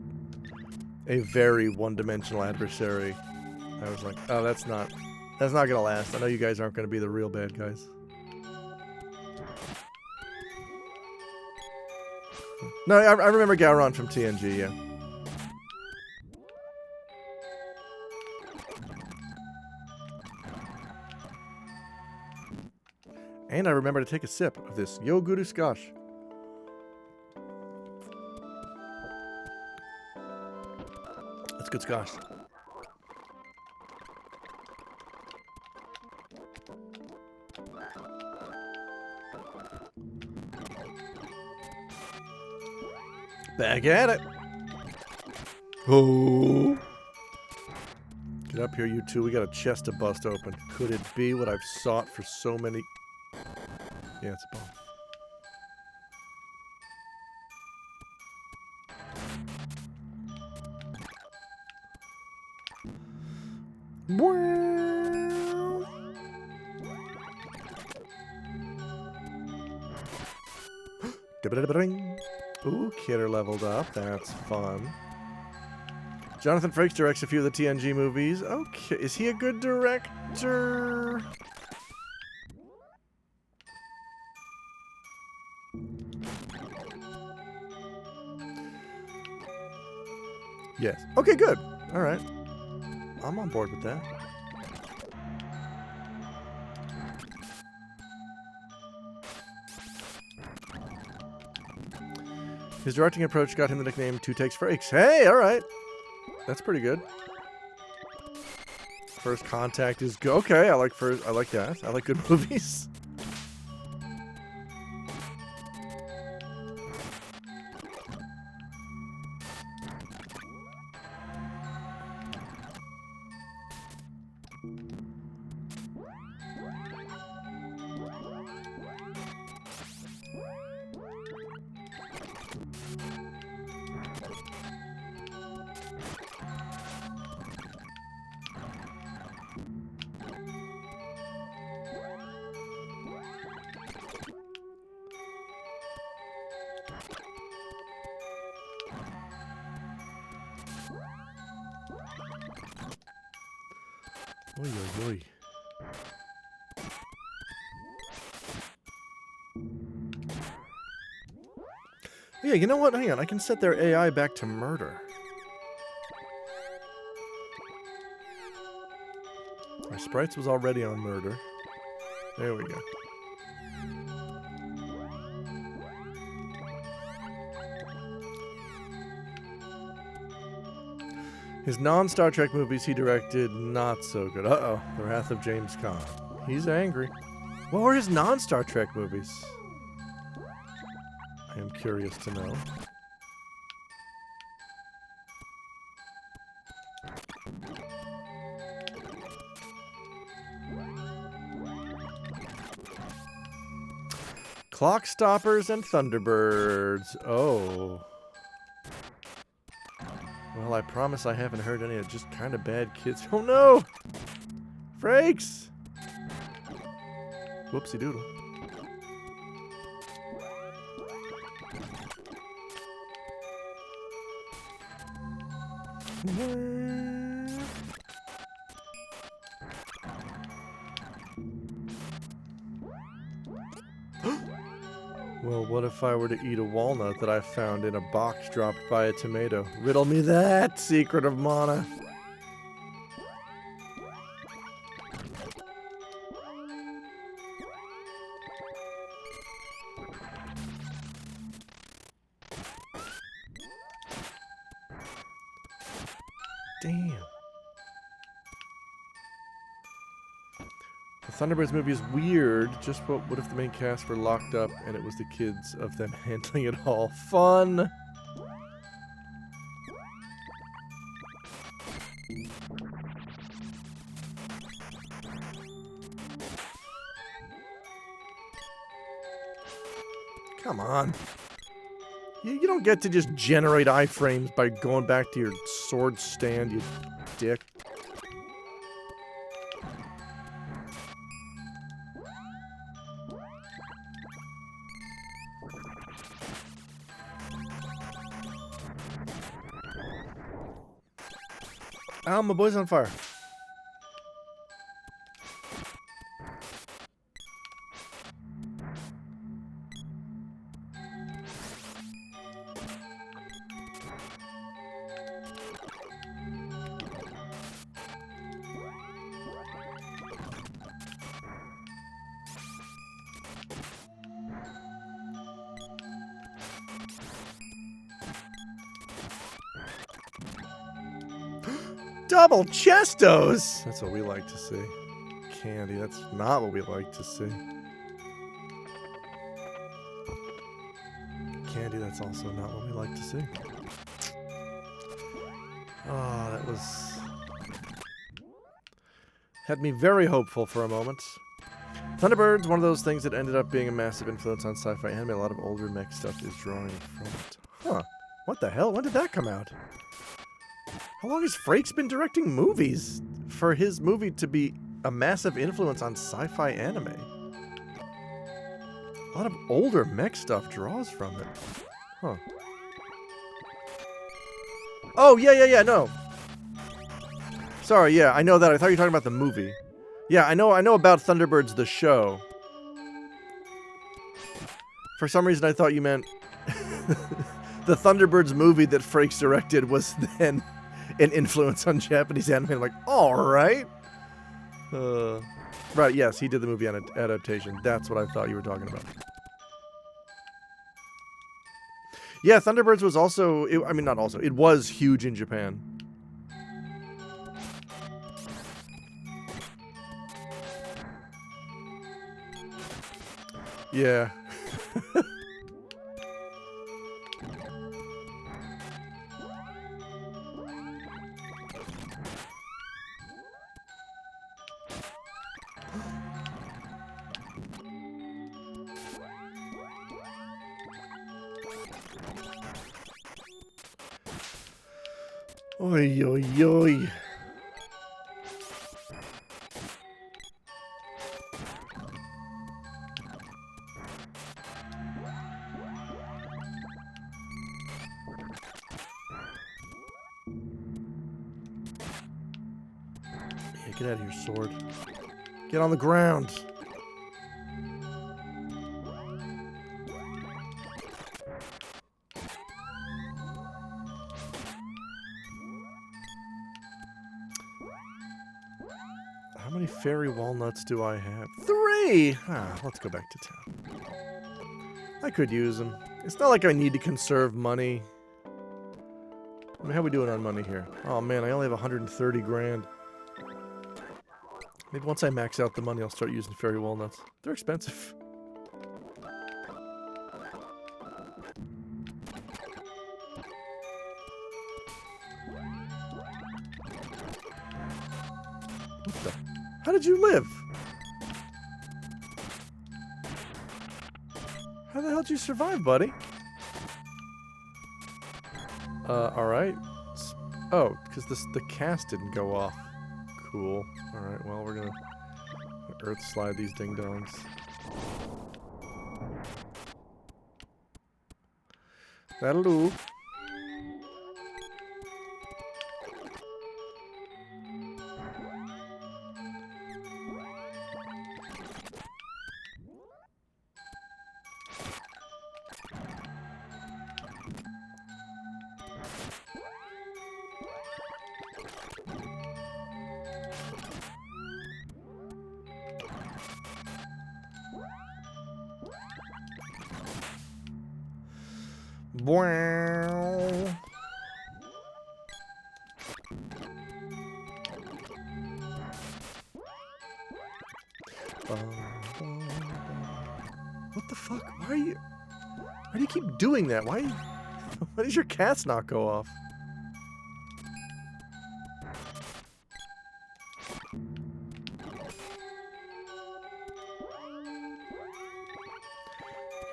a very one-dimensional adversary, I was like, oh, that's not gonna last. I know you guys aren't gonna be the real bad guys. No, I remember Gowron from TNG, yeah. And I remember to take a sip of this Yoguru Scotch. That's good Scotch. Back at it. Oh. Get up here, you two. We got a chest to bust open. Could it be what I've sought for so many... Yeah, it's a bomb. Ooh, Kidder leveled up. That's fun. Jonathan Frakes directs a few of the TNG movies. Okay, is he a good director? Yes. Okay, good. All right. I'm on board with that. His directing approach got him the nickname Two Takes Frakes. Hey, all right. That's pretty good. First Contact is good. Okay, I like that. I like good movies. Oy, oy, oy. Yeah, you know what? Hang on. I can set their AI back to murder. My sprites was already on murder. There we go. His non-Star Trek movies he directed, not so good. Uh-oh. The Wrath of James Caan. He's angry. What were his non-Star Trek movies? I am curious to know. Clock Stoppers and Thunderbirds. Oh. Well, I promise I haven't heard any of just kind of bad kids. Oh no! Frakes! Whoopsie doodle. Well, what if I were to eat a walnut that I found in a box dropped by a tomato? Riddle me that, Secret of Mana. Damn. The Thunderbirds movie is weird. Just what if the main cast were locked up and it was the kids of them handling it all? Fun! Come on. You don't get to just generate iframes by going back to your sword stand, you dick. Oh, my boy's on fire. Double Chestos! That's what we like to see. Candy, that's not what we like to see. Candy, that's also not what we like to see. Oh, that was... had me very hopeful for a moment. Thunderbirds, one of those things that ended up being a massive influence on sci-fi anime. A lot of older mech stuff is drawing from it. Huh. What the hell? When did that come out? How long has Frakes been directing movies for his movie to be a massive influence on sci-fi anime? A lot of older mech stuff draws from it. Huh. Oh, yeah, no. Sorry, yeah, I know that. I thought you were talking about the movie. Yeah, I know about Thunderbirds the show. For some reason, I thought you meant the Thunderbirds movie that Frakes directed was then an influence on Japanese anime. I'm like, all right. Right, yes, he did the movie adaptation. That's what I thought you were talking about. Yeah, Thunderbirds was also... I mean, not also. It was huge in Japan. Yeah. Oi, oi, oi. Yeah, get out of here, sword. Get on the ground. How many fairy walnuts do I have? 3! Ah, let's go back to town. I could use them. It's not like I need to conserve money. I mean, how we doing on money here? Oh man, I only have 130 grand. Maybe once I max out the money, I'll start using fairy walnuts. They're expensive. What the? How did you live? How the hell did you survive, buddy? Alright. Oh, because the cast didn't go off. Cool. Alright, well, we're gonna earth slide these ding-dongs. That'll do. Wow. What the fuck? Why do you keep doing that? Why does your cats not go off?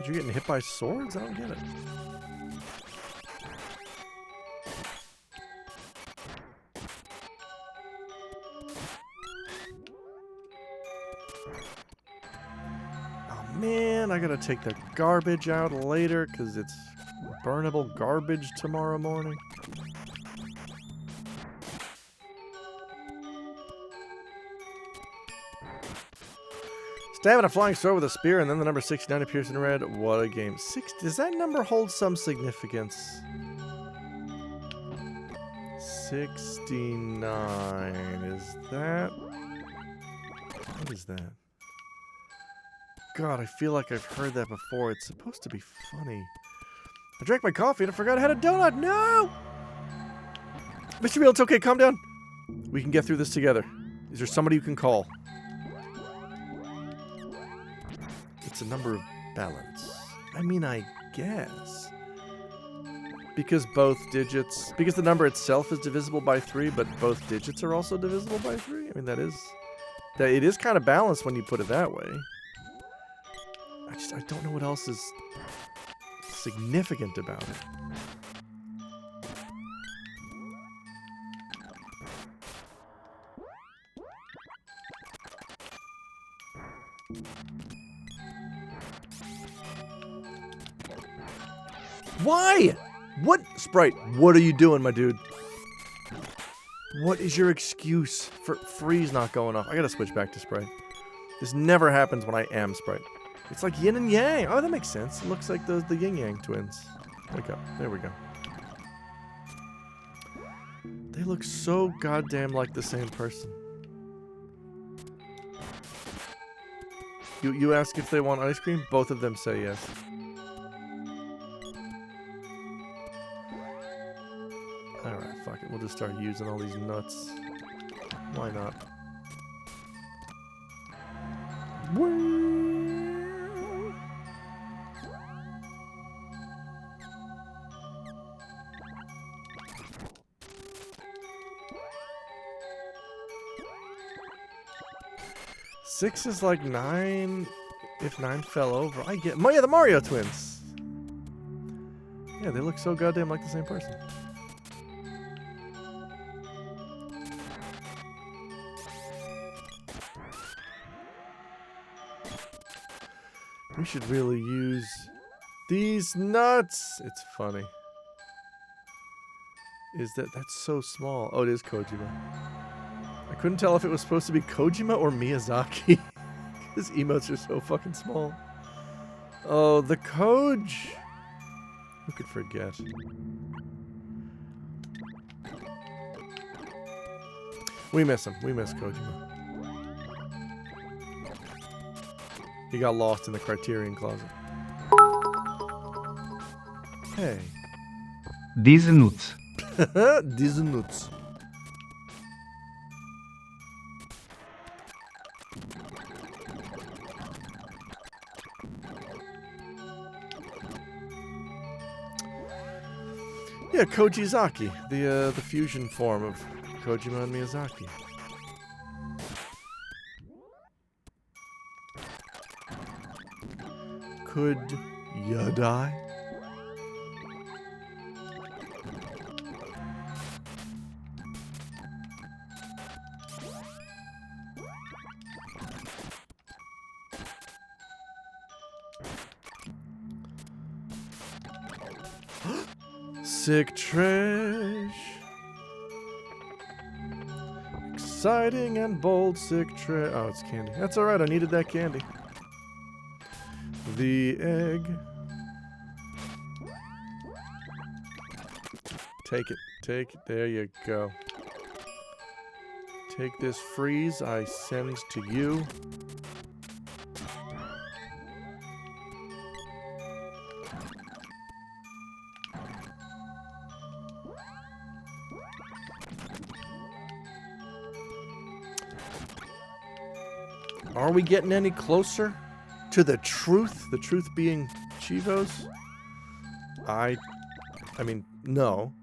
You're getting hit by swords? I don't get it. Oh man, I gotta take the garbage out later because it's burnable garbage tomorrow morning. Stabbing a flying sword with a spear, and then the number 69 appears in red. What a game. Does that number hold some significance? 69. Is that... What is that? God, I feel like I've heard that before. It's supposed to be funny. I drank my coffee and I forgot I had a donut. No! Mr. Beale, it's okay. Calm down. We can get through this together. Is there somebody you can call? It's a number of balance. I mean, I guess. Because both digits... Because the number itself is divisible by 3, but both digits are also divisible by 3? I mean, that is... It is kind of balanced when you put it that way. I don't know what else is significant about it. Why? What? Sprite, what are you doing, my dude? What is your excuse for freeze not going off? I gotta switch back to Sprite. This never happens when I am Sprite. It's like yin and yang. Oh, that makes sense. It looks like the yin-yang twins. Wake up. There we go. They look so goddamn like the same person. You ask if they want ice cream? Both of them say yes. Alright, fuck it. We'll just start using all these nuts. Why not? Six is like 9 if 9 fell over. I get... Yeah, the Mario twins! Yeah, they look so goddamn like the same person. We should really use these nuts! It's funny. That's so small. Oh, it is Kojima. I couldn't tell if it was supposed to be Kojima or Miyazaki. His emotes are so fucking small. Oh, the Koj! Who could forget? We miss him. We miss Kojima. He got lost in the Criterion closet. Hey. These nuts. These nuts. Yeah, Kojizaki, the fusion form of Kojima and Miyazaki. Could ya die? Sick trash. Exciting and bold, sick trash. Oh, it's candy. That's alright, I needed that candy. The egg. Take it. Take it. There you go. Take this freeze I send to you. Are we getting any closer to the truth? The truth being Chivos? I mean, no.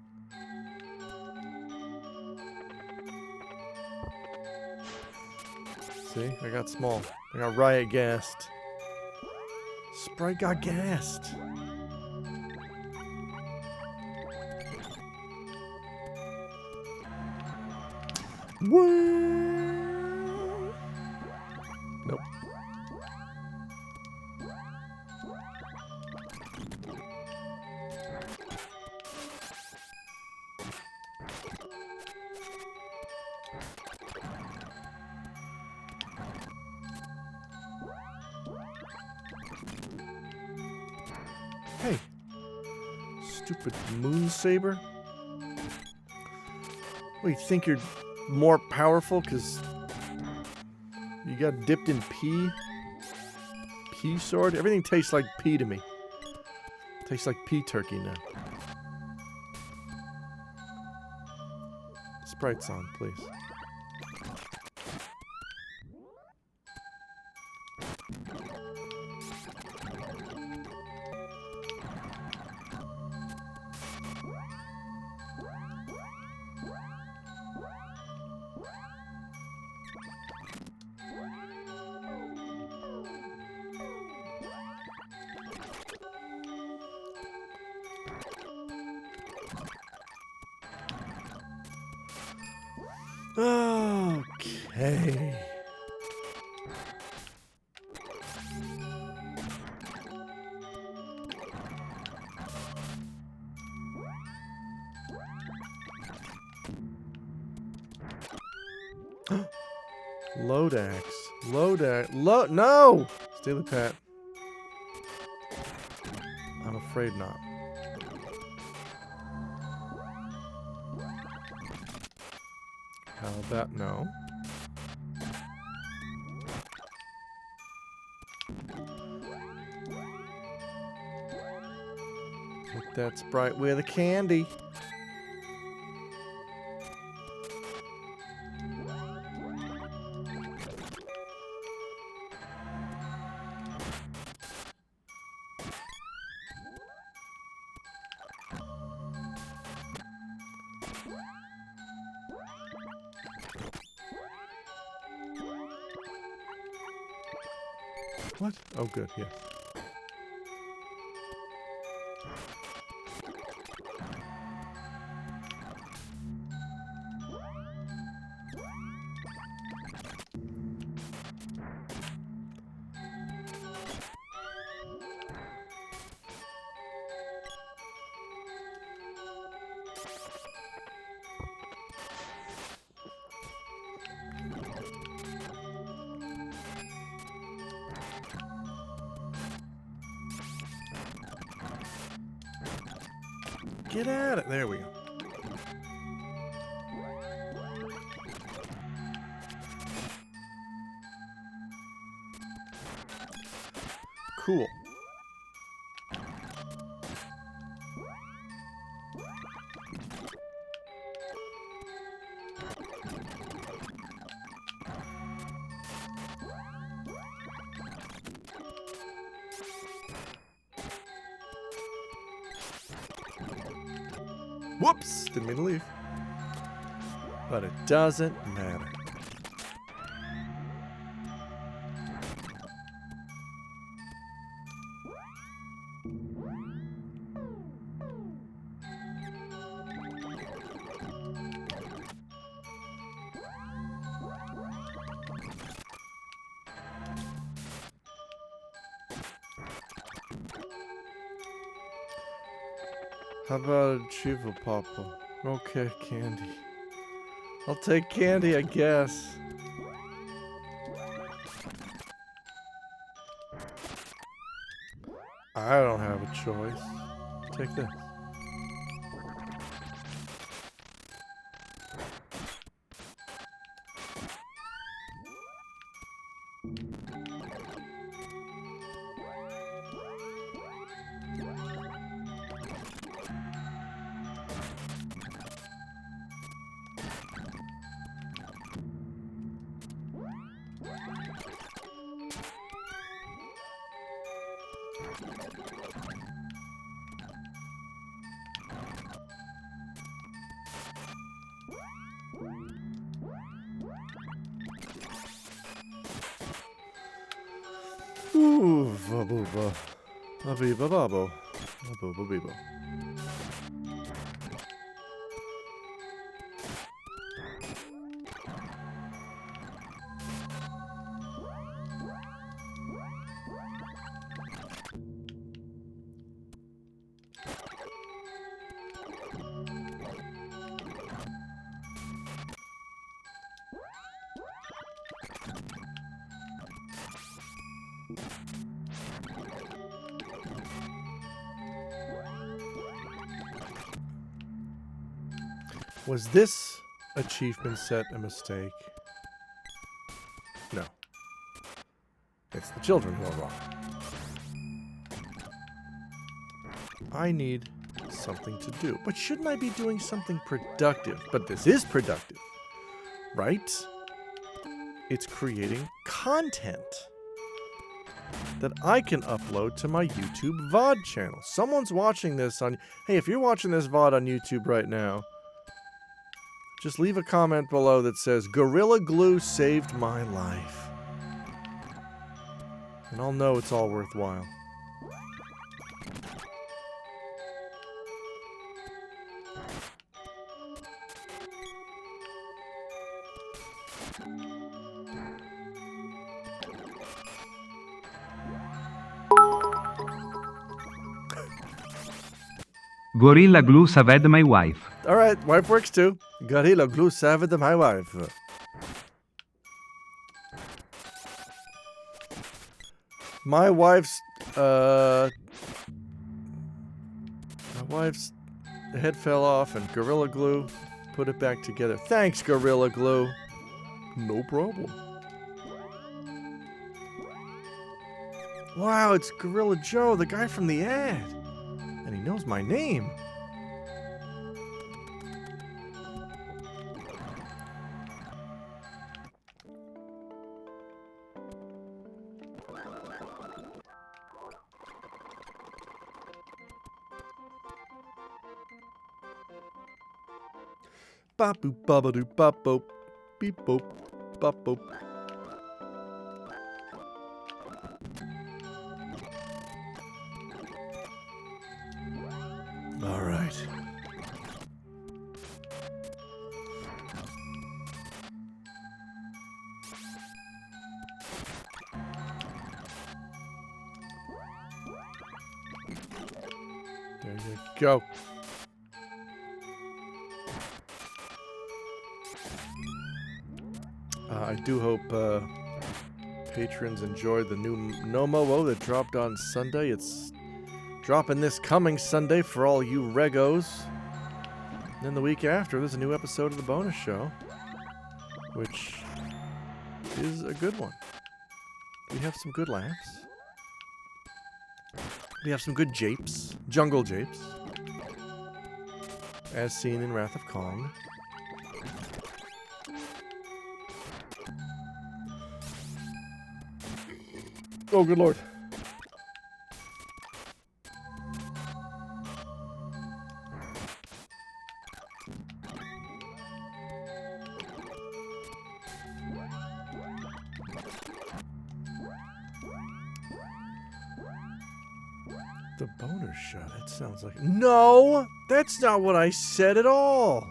See, I got small. I got riot gassed. Sprite got gassed. Woo! Nope. Hey, stupid moon saber. What, you think you're more powerful because you got dipped in pea? Pea sword? Everything tastes like pea to me. Tastes like pea turkey now. Sprite's on, please. Okay. Lodax. Lodax. No! Steely Pat. I'm afraid not. How about no? Hit that Sprite with a candy. What? Oh, good, yeah. Get at it. There we go. Cool. Whoops! Didn't mean to leave. But it doesn't matter. How about a Chiva Popple? Okay, candy. I'll take candy, I guess. I don't have a choice. Take this. Ooh, va-boo-ba. Ba-bee-ba-ba-bo. Ba-boo-ba-bee-bo. Was this achievement set a mistake? No. It's the children who are wrong. I need something to do. But shouldn't I be doing something productive? But this is productive, right? It's creating content that I can upload to my YouTube VOD channel. Someone's watching this on... Hey, if you're watching this VOD on YouTube right now, just leave a comment below that says, Gorilla Glue saved my life. And I'll know it's all worthwhile. Gorilla Glue saved my wife. Alright, wife works too. Gorilla Glue saved my wife. My wife's head fell off and Gorilla Glue put it back together. Thanks, Gorilla Glue. No problem. Wow, it's Gorilla Joe, the guy from the ad. And he knows my name. Bop boop baba doop bop boop beep boop bop boop. All right. There you go. I do hope patrons enjoyed the new Nomo that dropped on Sunday. It's dropping this coming Sunday for all you regos. And then the week after, there's a new episode of the bonus show, which is a good one. We have some good laughs. We have some good japes, jungle japes, as seen in Wrath of Kong. Oh, good lord. The boner shot, that sounds like... No! That's not what I said at all!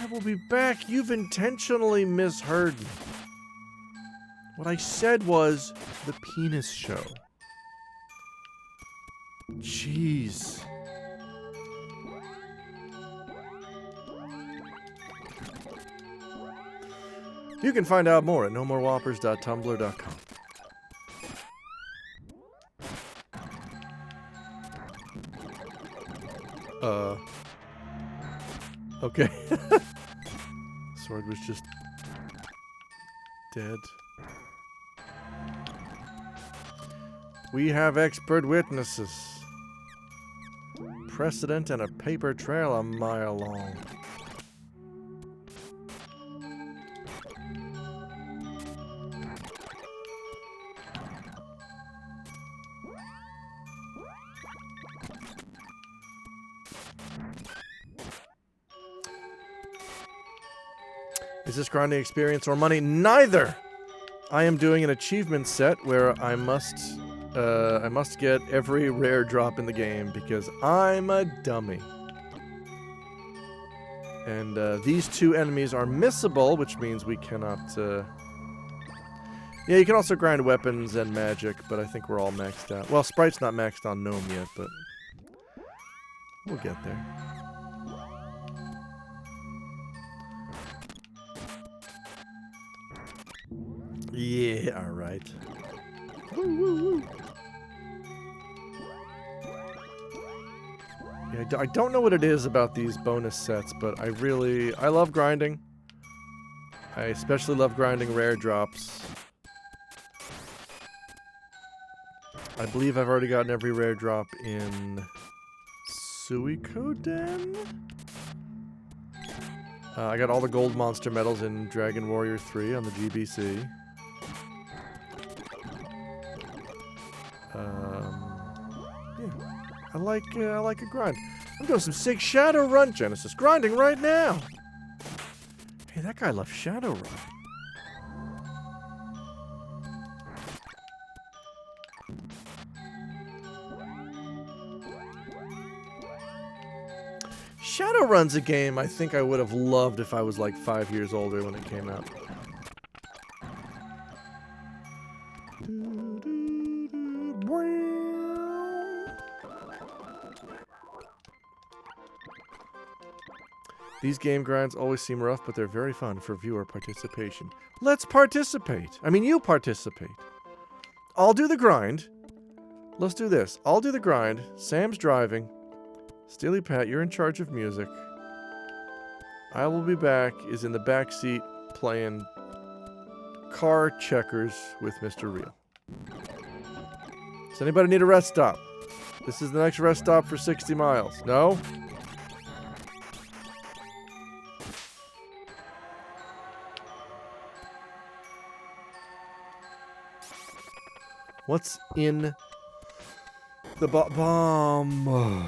I will be back. You've intentionally misheard me. What I said was the penis show. Jeez. You can find out more at nomorewhoppers.tumblr.com. Okay. Sword was just dead. We have expert witnesses. Precedent and a paper trail a mile long. Is this grinding experience or money? Neither! I am doing an achievement set where I must get every rare drop in the game because I'm a dummy. And these two enemies are missable, which means we cannot... Yeah, you can also grind weapons and magic, but I think we're all maxed out. Well, Sprite's not maxed on Gnome yet, but we'll get there. Yeah, alright. Woo, woo, woo. Yeah, I don't know what it is about these bonus sets, but I love grinding. I especially love grinding rare drops. I believe I've already gotten every rare drop in Suikoden? I got all the gold monster medals in Dragon Warrior 3 on the GBC. Yeah, I like a grind. I'm doing some sick Shadowrun Genesis grinding right now. Hey, that guy loves Shadowrun. Shadowrun's a game I think I would have loved if I was like 5 years older when it came out. These game grinds always seem rough, but they're very fun for viewer participation. Let's participate. I mean, you participate. I'll do the grind. Let's do this. I'll do the grind. Sam's driving. Steely Pat, you're in charge of music. I will be back, is in the back seat playing car checkers with Mr. Real. Does anybody need a rest stop? This is the next rest stop for 60 miles. No? What's in the bomb?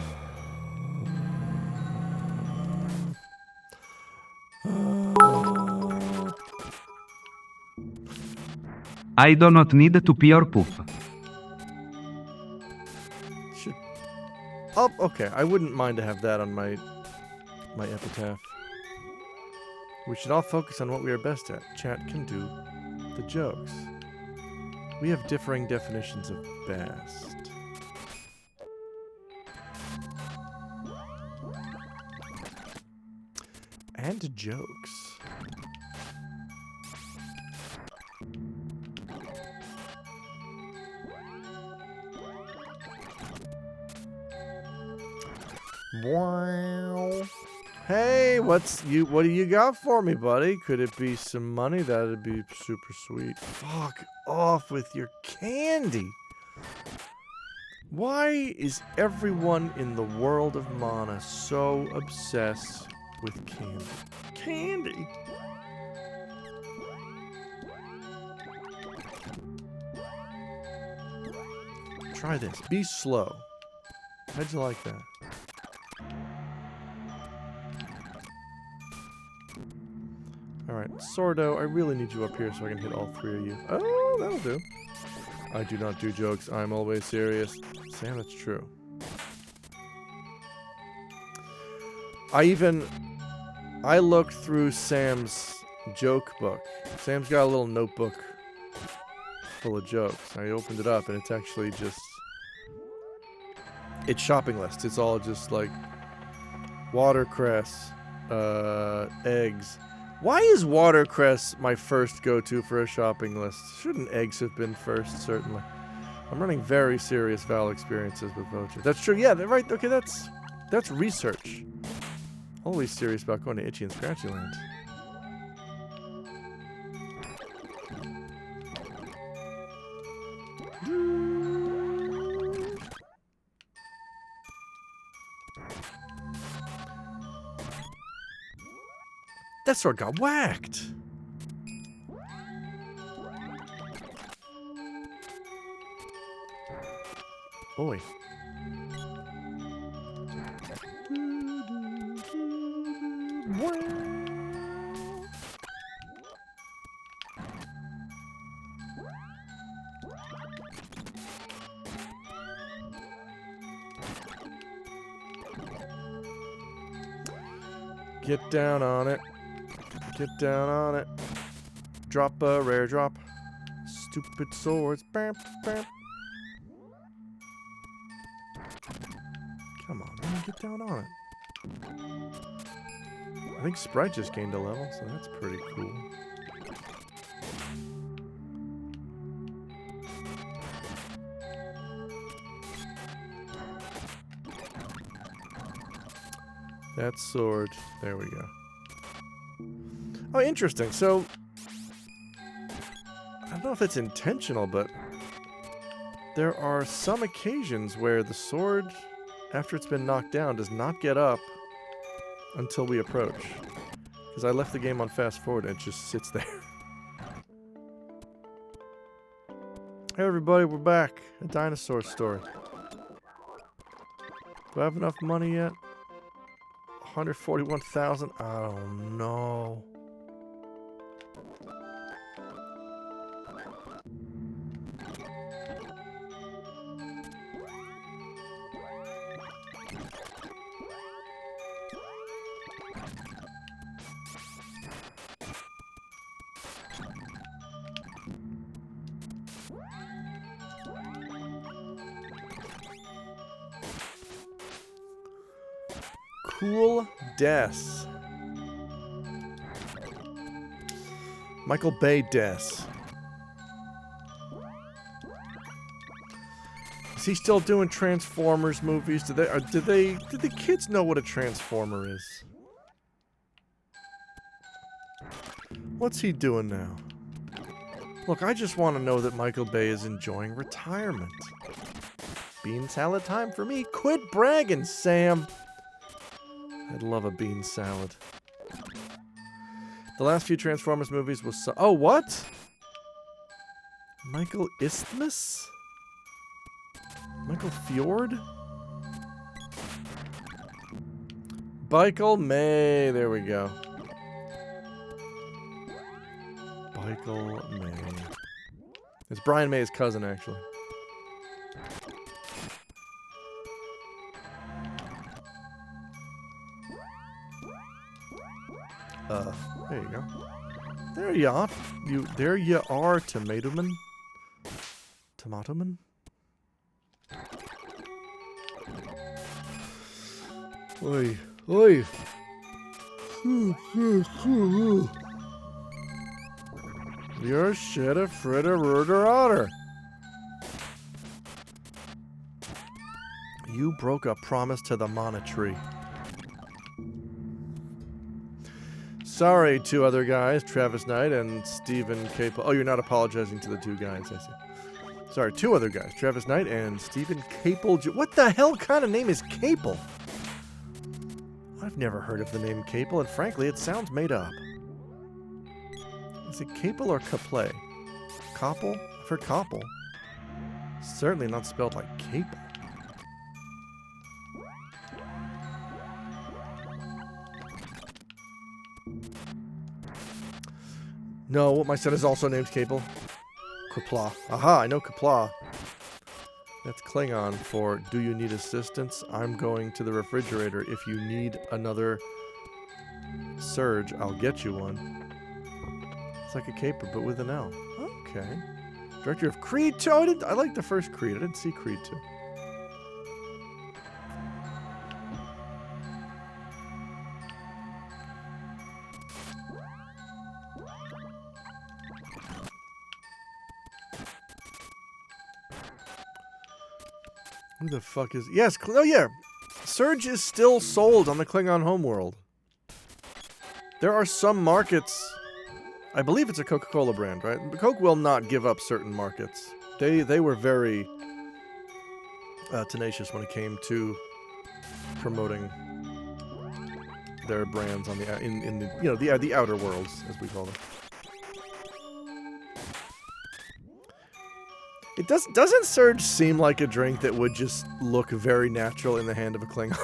I do not need to pee or poop. Oh, okay. I wouldn't mind to have that on my epitaph. We should all focus on what we are best at. Chat can do the jokes. We have differing definitions of best. And jokes. Wow. Hey, what do you got for me, buddy? Could it be some money? That'd be super sweet. Fuck off with your candy. Why is everyone in the world of Mana so obsessed with candy? Candy. Try this. Be slow. How'd you like that? Alright, Sordo, I really need you up here so I can hit all three of you. Oh, that'll do. I do not do jokes. I'm always serious. Sam, that's true. I looked through Sam's joke book. Sam's got a little notebook full of jokes. I opened it up and it's actually just... It's shopping lists. It's all just like watercress, eggs. Why is watercress my first go-to for a shopping list? Shouldn't eggs have been first, certainly. I'm running very serious Val experiences with Vocher. That's true, yeah, right, okay, that's research. Always serious about going to Itchy and Scratchy Land. That sword got whacked. Oi. Get down on it. Get down on it. Drop a rare drop. Stupid swords. Bam, bam. Come on, man. Get down on it. I think Sprite just gained a level, so that's pretty cool. That sword. There we go. Oh, interesting. So, I don't know if it's intentional, but there are some occasions where the sword, after it's been knocked down, does not get up until we approach. Because I left the game on fast forward and it just sits there. Hey everybody, we're back. A dinosaur story. Do I have enough money yet? 141,000? I don't know. Cool Des. Michael Bay Des. Is he still doing Transformers movies? Did the kids know what a Transformer is? What's he doing now? Look, I just want to know that Michael Bay is enjoying retirement. Bean salad time for me. Quit bragging, Sam. I'd love a bean salad. The last few Transformers movies was so— oh, what? Michael Isthmus? Michael Fjord? Michael May. There we go. Michael May. It's Brian May's cousin, actually. There you go. There you are. There you are, Tomatoman. Tomatoman? Oi. Oi. You're shit a fritter rooter otter. You broke a promise to the Mana Tree. Sorry, two other guys, Travis Knight and Stephen Capel. Oh, you're not apologizing to the two guys, I see. Sorry, two other guys, Travis Knight and Stephen Capel. What the hell kind of name is Capel? I've never heard of the name Capel, and frankly, it sounds made up. Is it Capel or Caplay? Koppel? I've heard Koppel. Certainly not spelled like Capel. No, my son is also named Capel. Kapla. Aha, I know Kapla. That's Klingon for, do you need assistance? I'm going to the refrigerator. If you need another surge, I'll get you one. It's like a caper, but with an L. Okay. Director of Creed 2. Oh, I like the first Creed. I didn't see Creed 2. Who the fuck is... Yes, oh yeah. Surge is still sold on the Klingon homeworld. There are some markets... I believe it's a Coca-Cola brand, right? Coke will not give up certain markets. They were very tenacious when it came to promoting their brands on the in the, you know, the outer worlds, as we call them. It doesn't Surge seem like a drink that would just look very natural in the hand of a Klingon?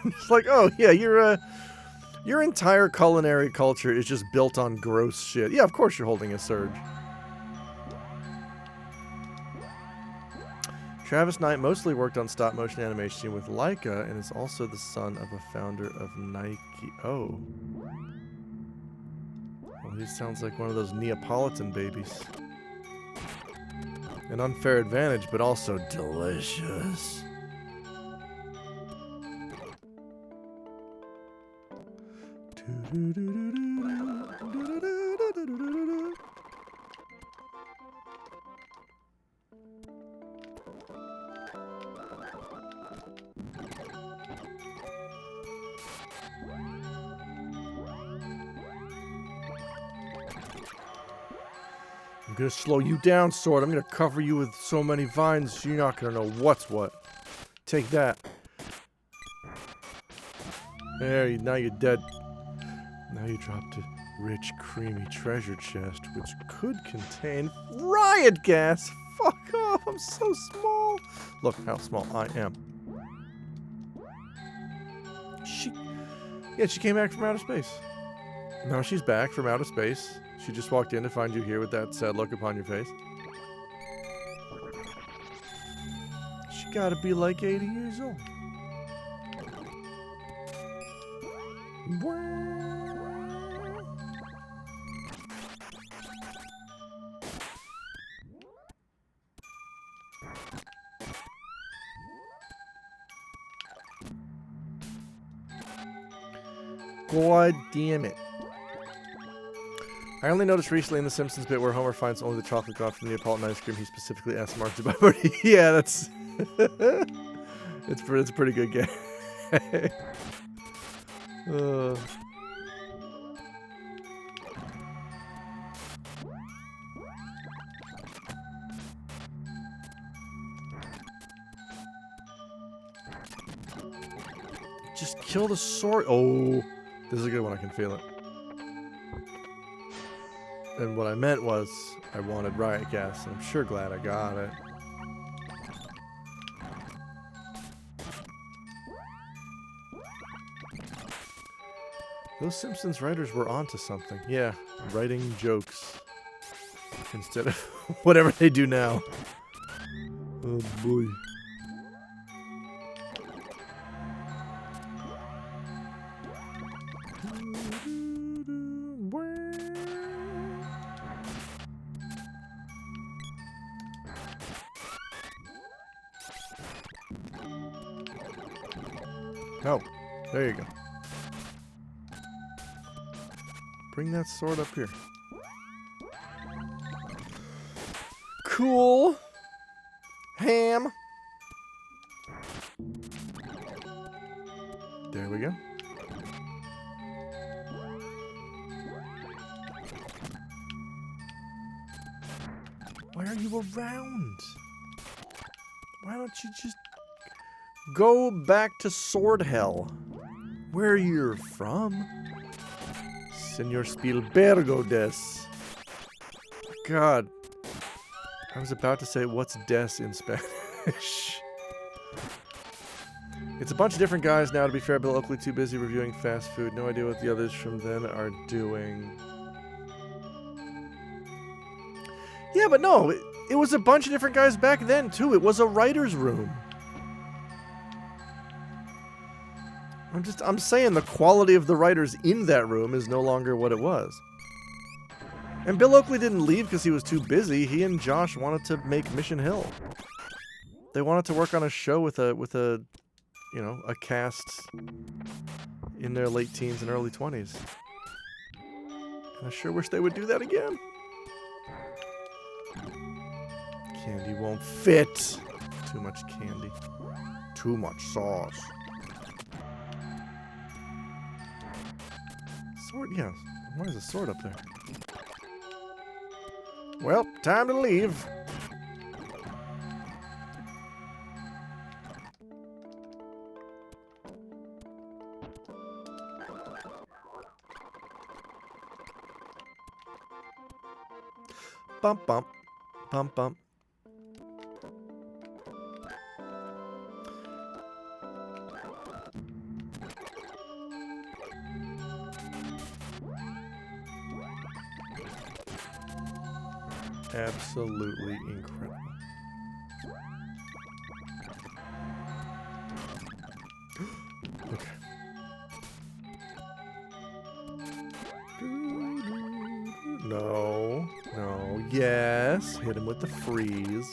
It's like, oh yeah, your entire culinary culture is just built on gross shit. Yeah, of course you're holding a Surge. Travis Knight mostly worked on stop-motion animation with Laika and is also the son of a founder of Nike. Oh. Well, he sounds like one of those Neapolitan babies. An unfair advantage, but also delicious. I'm gonna slow you down, Sword. I'm gonna cover you with so many vines you're not gonna know what's what. Take that. There, now you're dead. Now you dropped a rich, creamy treasure chest, which could contain riot gas. Fuck off, I'm so small. Look how small I am. She came back from outer space. Now she's back from outer space. She just walked in to find you here with that sad look upon your face. She gotta be like 80 years old. God damn it. I only noticed recently in the Simpsons bit where Homer finds only the chocolate god from Neapolitan ice cream, he specifically asks Marge to buy Marty. Yeah, that's... it's a pretty good game. Just kill the sword. Oh, this is a good one. I can feel it. And what I meant was, I wanted riot gas, and I'm sure glad I got it. Those Simpsons writers were onto something. Yeah, writing jokes. Instead of whatever they do now. Oh boy. Oh, there you go. Bring that sword up here. Cool. Ham. There we go. Why are you around? Why don't you just go back to Sword Hell, where you're from? Senor Spielbergo des. God. I was about to say, what's des in Spanish? It's a bunch of different guys now, to be fair, Bill Oakley too busy reviewing fast food. No idea what the others from then are doing. Yeah, but no, it was a bunch of different guys back then, too. It was a writer's room. I'm saying the quality of the writers in that room is no longer what it was. And Bill Oakley didn't leave because he was too busy. He and Josh wanted to make Mission Hill. They wanted to work on a show with a you know, a cast in their late teens and early 20s. And I sure wish they would do that again. Candy won't fit. Too much candy. Too much sauce. Sword, yeah. Why is a sword up there? Well, time to leave. Bump, bump. Bump, bump. Absolutely incredible. No. No. Yes. Hit him with the freeze.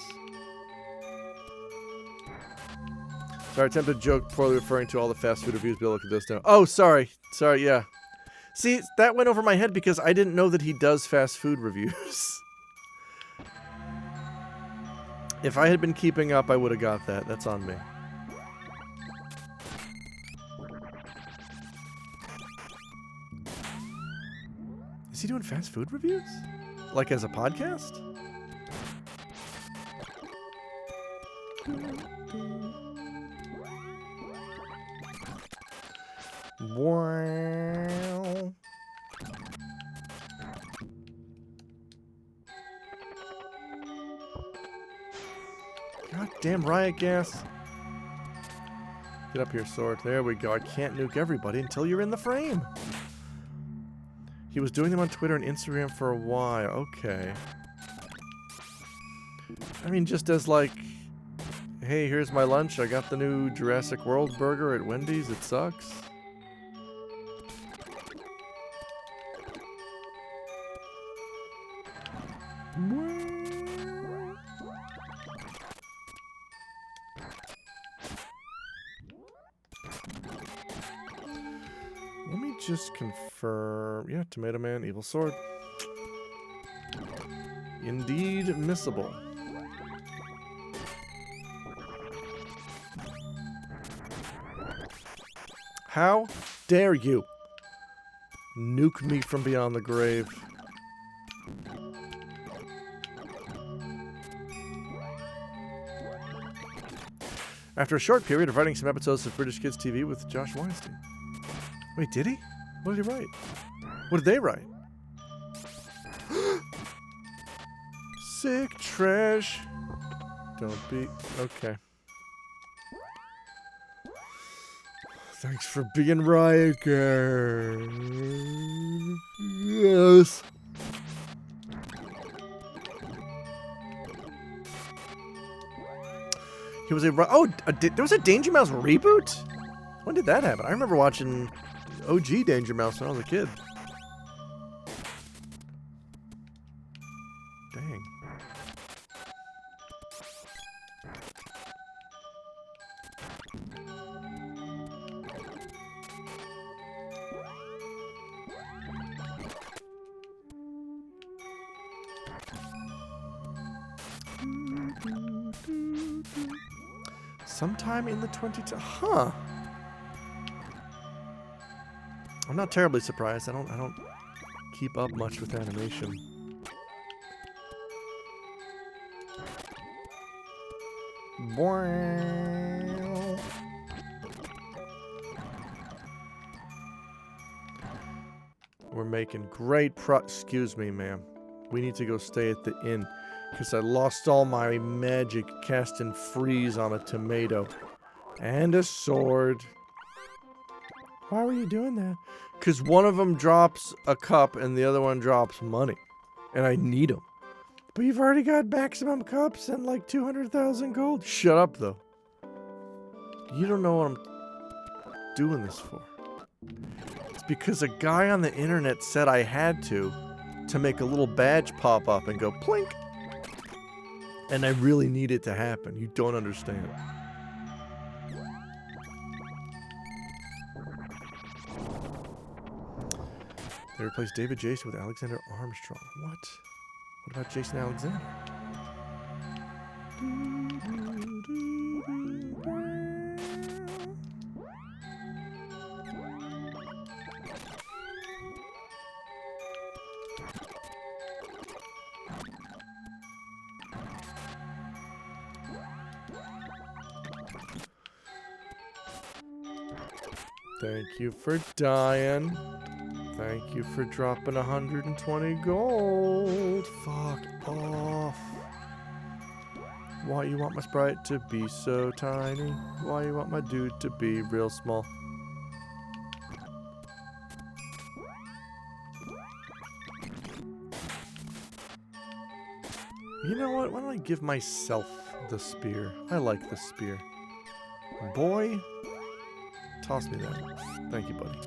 Sorry, attempted joke poorly referring to all the fast food reviews. But look at this now. Oh, sorry. Sorry, yeah. See, that went over my head because I didn't know that he does fast food reviews. If I had been keeping up, I would have got that. That's on me. Is he doing fast food reviews? Like as a podcast? Wow. God damn riot gas. Get up here, sword. There we go. I can't nuke everybody until you're in the frame. He was doing them on Twitter and Instagram for a while. Okay. I mean, just as like, hey, here's my lunch. I got the new Jurassic World burger at Wendy's. It sucks. Let me just confirm. Yeah, Tomato Man, Evil Sword. Indeed missable. How dare you nuke me from beyond the grave? After a short period of writing some episodes of British Kids TV with Josh Weinstein. Wait, did he? What did he write? What did they write? Sick trash. Don't be... Okay. Thanks for being Riot Girl. Yes. He was a... Oh, there was a Danger Mouse reboot? When did that happen? I remember watching OG Danger Mouse when I was a kid. Dang. Sometime in the 2010s. Huh. I'm not terribly surprised. I don't keep up much with animation. Boing. We're making great excuse me, ma'am. We need to go stay at the inn. Because I lost all my magic casting freeze on a tomato. And a sword. Why were you doing that? Because one of them drops a cup and the other one drops money. And I need them. But you've already got maximum cups and like 200,000 gold. Shut up, though. You don't know what I'm doing this for. It's because a guy on the internet said I had to make a little badge pop up and go plink. And I really need it to happen. You don't understand. They replaced David Jason with Alexander Armstrong. What? What about Jason Alexander? Thank you for dying. Thank you for dropping 120 gold. Fuck off. Why you want my sprite to be so tiny? Why you want my dude to be real small? You know what? Why don't I give myself the spear? I like the spear. Boy, toss me that. Thank you, buddy.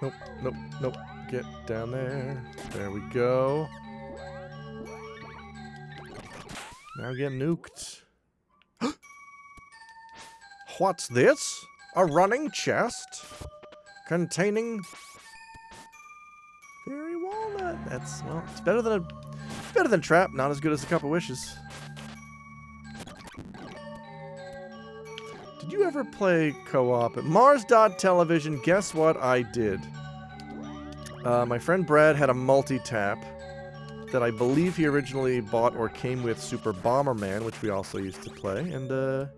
Nope, nope, nope. Get down there. There we go. Now get nuked. What's this? A running chest containing fairy walnut. That's, well, it's better than trap. Not as good as a cup of wishes. Did you ever play co-op at Mars.Television? Guess what I did? My friend Brad had a multi-tap that I believe he originally bought or came with Super Bomberman, which we also used to play, and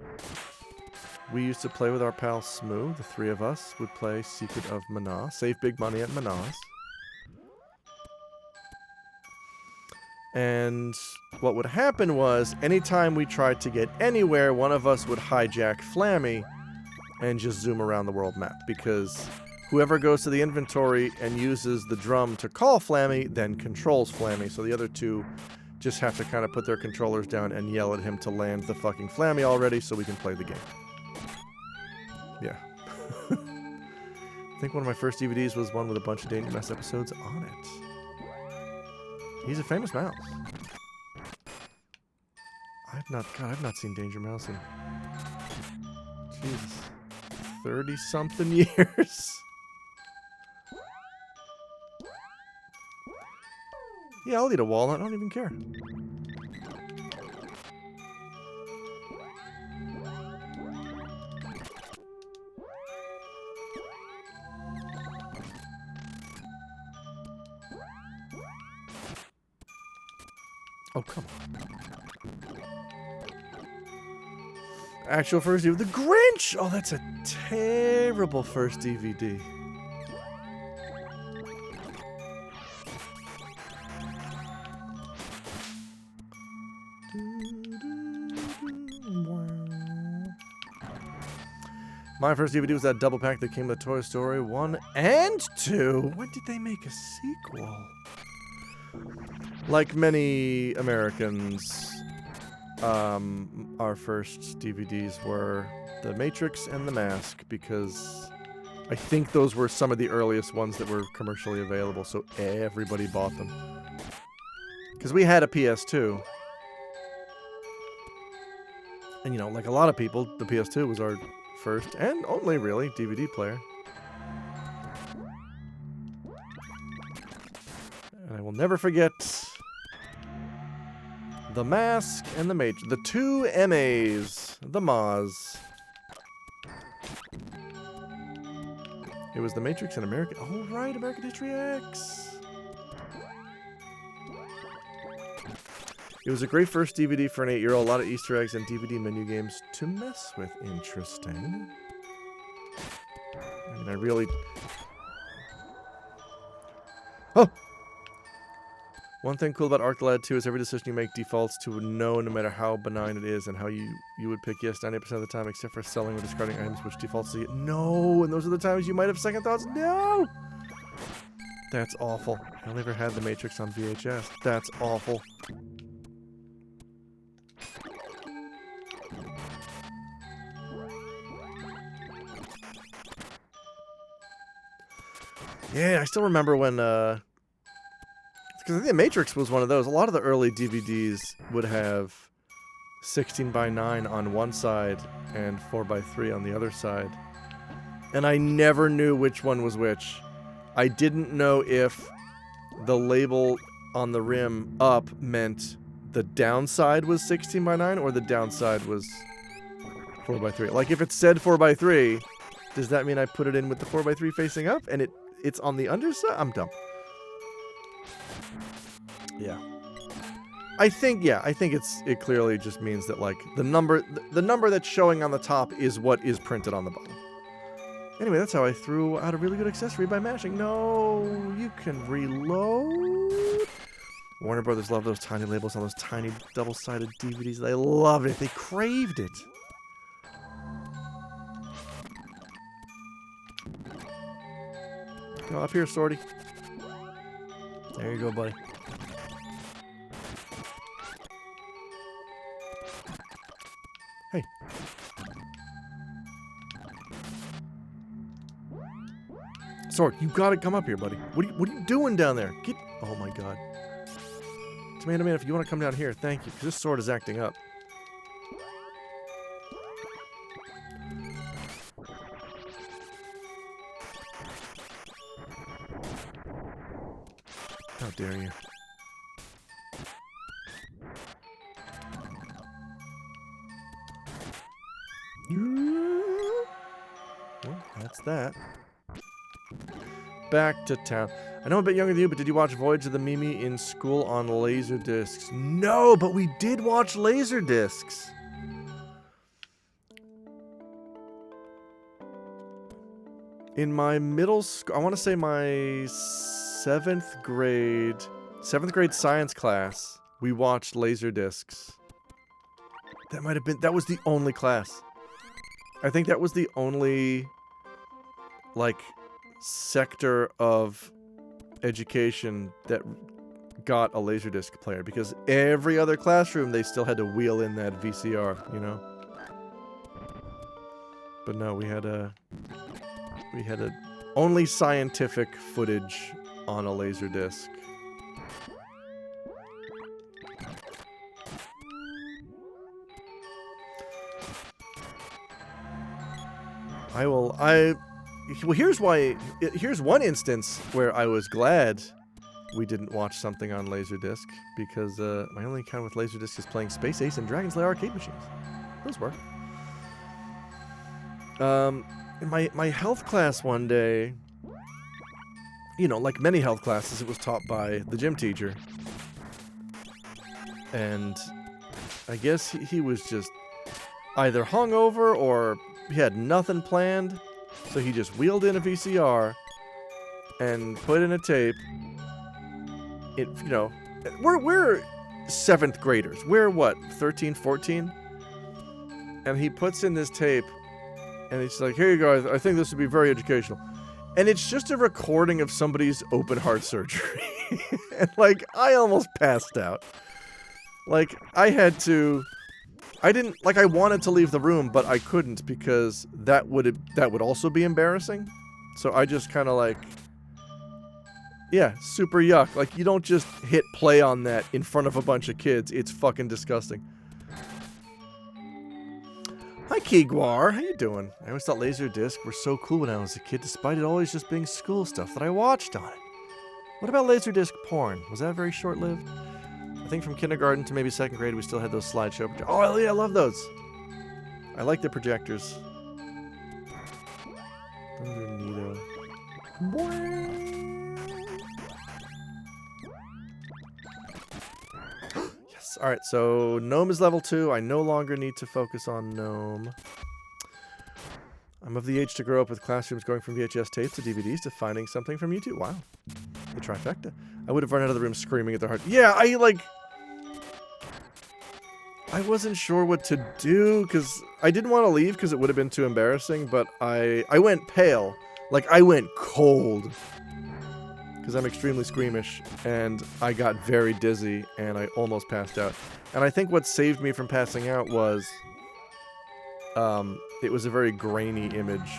we used to play with our pal Smoo. The three of us would play Secret of Mana, save big money at Mana's. And what would happen was, anytime we tried to get anywhere, one of us would hijack Flammy and just zoom around the world map, because whoever goes to the inventory and uses the drum to call Flammy then controls Flammy, so the other two just have to kind of put their controllers down and yell at him to land the fucking Flammy already so we can play the game. Yeah. I think one of my first DVDs was one with a bunch of Danger Mouse episodes on it. He's a famous mouse. I've not seen Danger Mouse in, Jesus, 30-something years. Yeah, I'll eat a walnut. I don't even care. Oh, come on. Actual first DVD. The Grinch! Oh, that's a terrible first DVD. My first DVD was that double pack that came with Toy Story 1 and 2. When did they make a sequel? Like many Americans, our first DVDs were The Matrix and The Mask, because I think those were some of the earliest ones that were commercially available, so everybody bought them. Because we had a PS2. And, you know, like a lot of people, the PS2 was our first and only, really, DVD player. And I will never forget The Mask and The Matrix. The two MAs. The Ma's. It was The Matrix and American... Oh, right, American History X. It was a great first DVD for an 8-year-old. A lot of Easter eggs and DVD menu games to mess with. Interesting. I mean, I really... Oh! One thing cool about ArcLad 2 is every decision you make defaults to no matter how benign it is, and how you would pick yes 90% of the time, except for selling or discarding items, which defaults to no, and those are the times you might have second thoughts. No! That's awful. I never had The Matrix on VHS. That's awful. Yeah, I still remember when, because I think The Matrix was one of those. A lot of the early DVDs would have 16:9 on one side and 4:3 on the other side. And I never knew which one was which. I didn't know if the label on the rim up meant the downside was 16:9 or the downside was 4:3. Like, if it said 4:3, does that mean I put it in with the 4:3 facing up and it's on the underside? I'm dumb. Yeah. I think it clearly just means that, like, the number that's showing on the top is what is printed on the bottom. Anyway, that's how I threw out a really good accessory by mashing. No, you can reload. Warner Brothers love those tiny labels on those tiny double-sided DVDs. They loved it. They craved it. Go up here, Sorty. There you go, buddy. Hey. Sork, you gotta come up here, buddy. What are you doing down there? Get... Oh my god. Tomato Man, if you want to come down here, thank you, because this sword is acting up. How dare you. Well, that's that. Back to town. I know I'm a bit younger than you, but did you watch Voyage of the Mimi in school on Laserdiscs? No, but we did watch Laserdiscs. In my middle school, I want to say my 7th grade science class, we watched Laserdiscs. That might have been, that was the only class. I think that was the only, like, sector of education that got a Laserdisc player, because every other classroom they still had to wheel in that VCR, you know? But no, we had a only scientific footage on a Laserdisc. Well, here's one instance where I was glad we didn't watch something on Laserdisc, because my only encounter with Laserdisc is playing Space Ace and Dragon's Lair arcade machines. Those work. In my health class one day, you know, like many health classes, it was taught by the gym teacher. And I guess he was just either hungover or he had nothing planned. So he just wheeled in a VCR and put in a tape. It, you know, we're 7th graders. We're what, 13, 14? And he puts in this tape and it's like, here you go, I think this would be very educational. And it's just a recording of somebody's open heart surgery. And like, I almost passed out. Like, I wanted to leave the room, but I couldn't, because that would also be embarrassing. So I just kind of like, yeah, super yuck. Like, you don't just hit play on that in front of a bunch of kids. It's fucking disgusting. Hi, Kigwar. How you doing? I always thought Laserdisc were so cool when I was a kid, despite it always just being school stuff that I watched on it. What about Laserdisc porn? Was that very short-lived? I think from kindergarten to maybe 2nd grade, we still had those slideshow projectors. Oh, yeah, I love those. I like the projectors. Those are neato. Yes. All right, so Gnome is level 2. I no longer need to focus on Gnome. I'm of the age to grow up with classrooms going from VHS tapes to DVDs to finding something from YouTube. Wow. The trifecta. I would have run out of the room screaming at their heart. Yeah, I wasn't sure what to do, because I didn't want to leave because it would have been too embarrassing, but I went pale. Like, I went cold. Because I'm extremely squeamish, and I got very dizzy, and I almost passed out. And I think what saved me from passing out was, it was a very grainy image.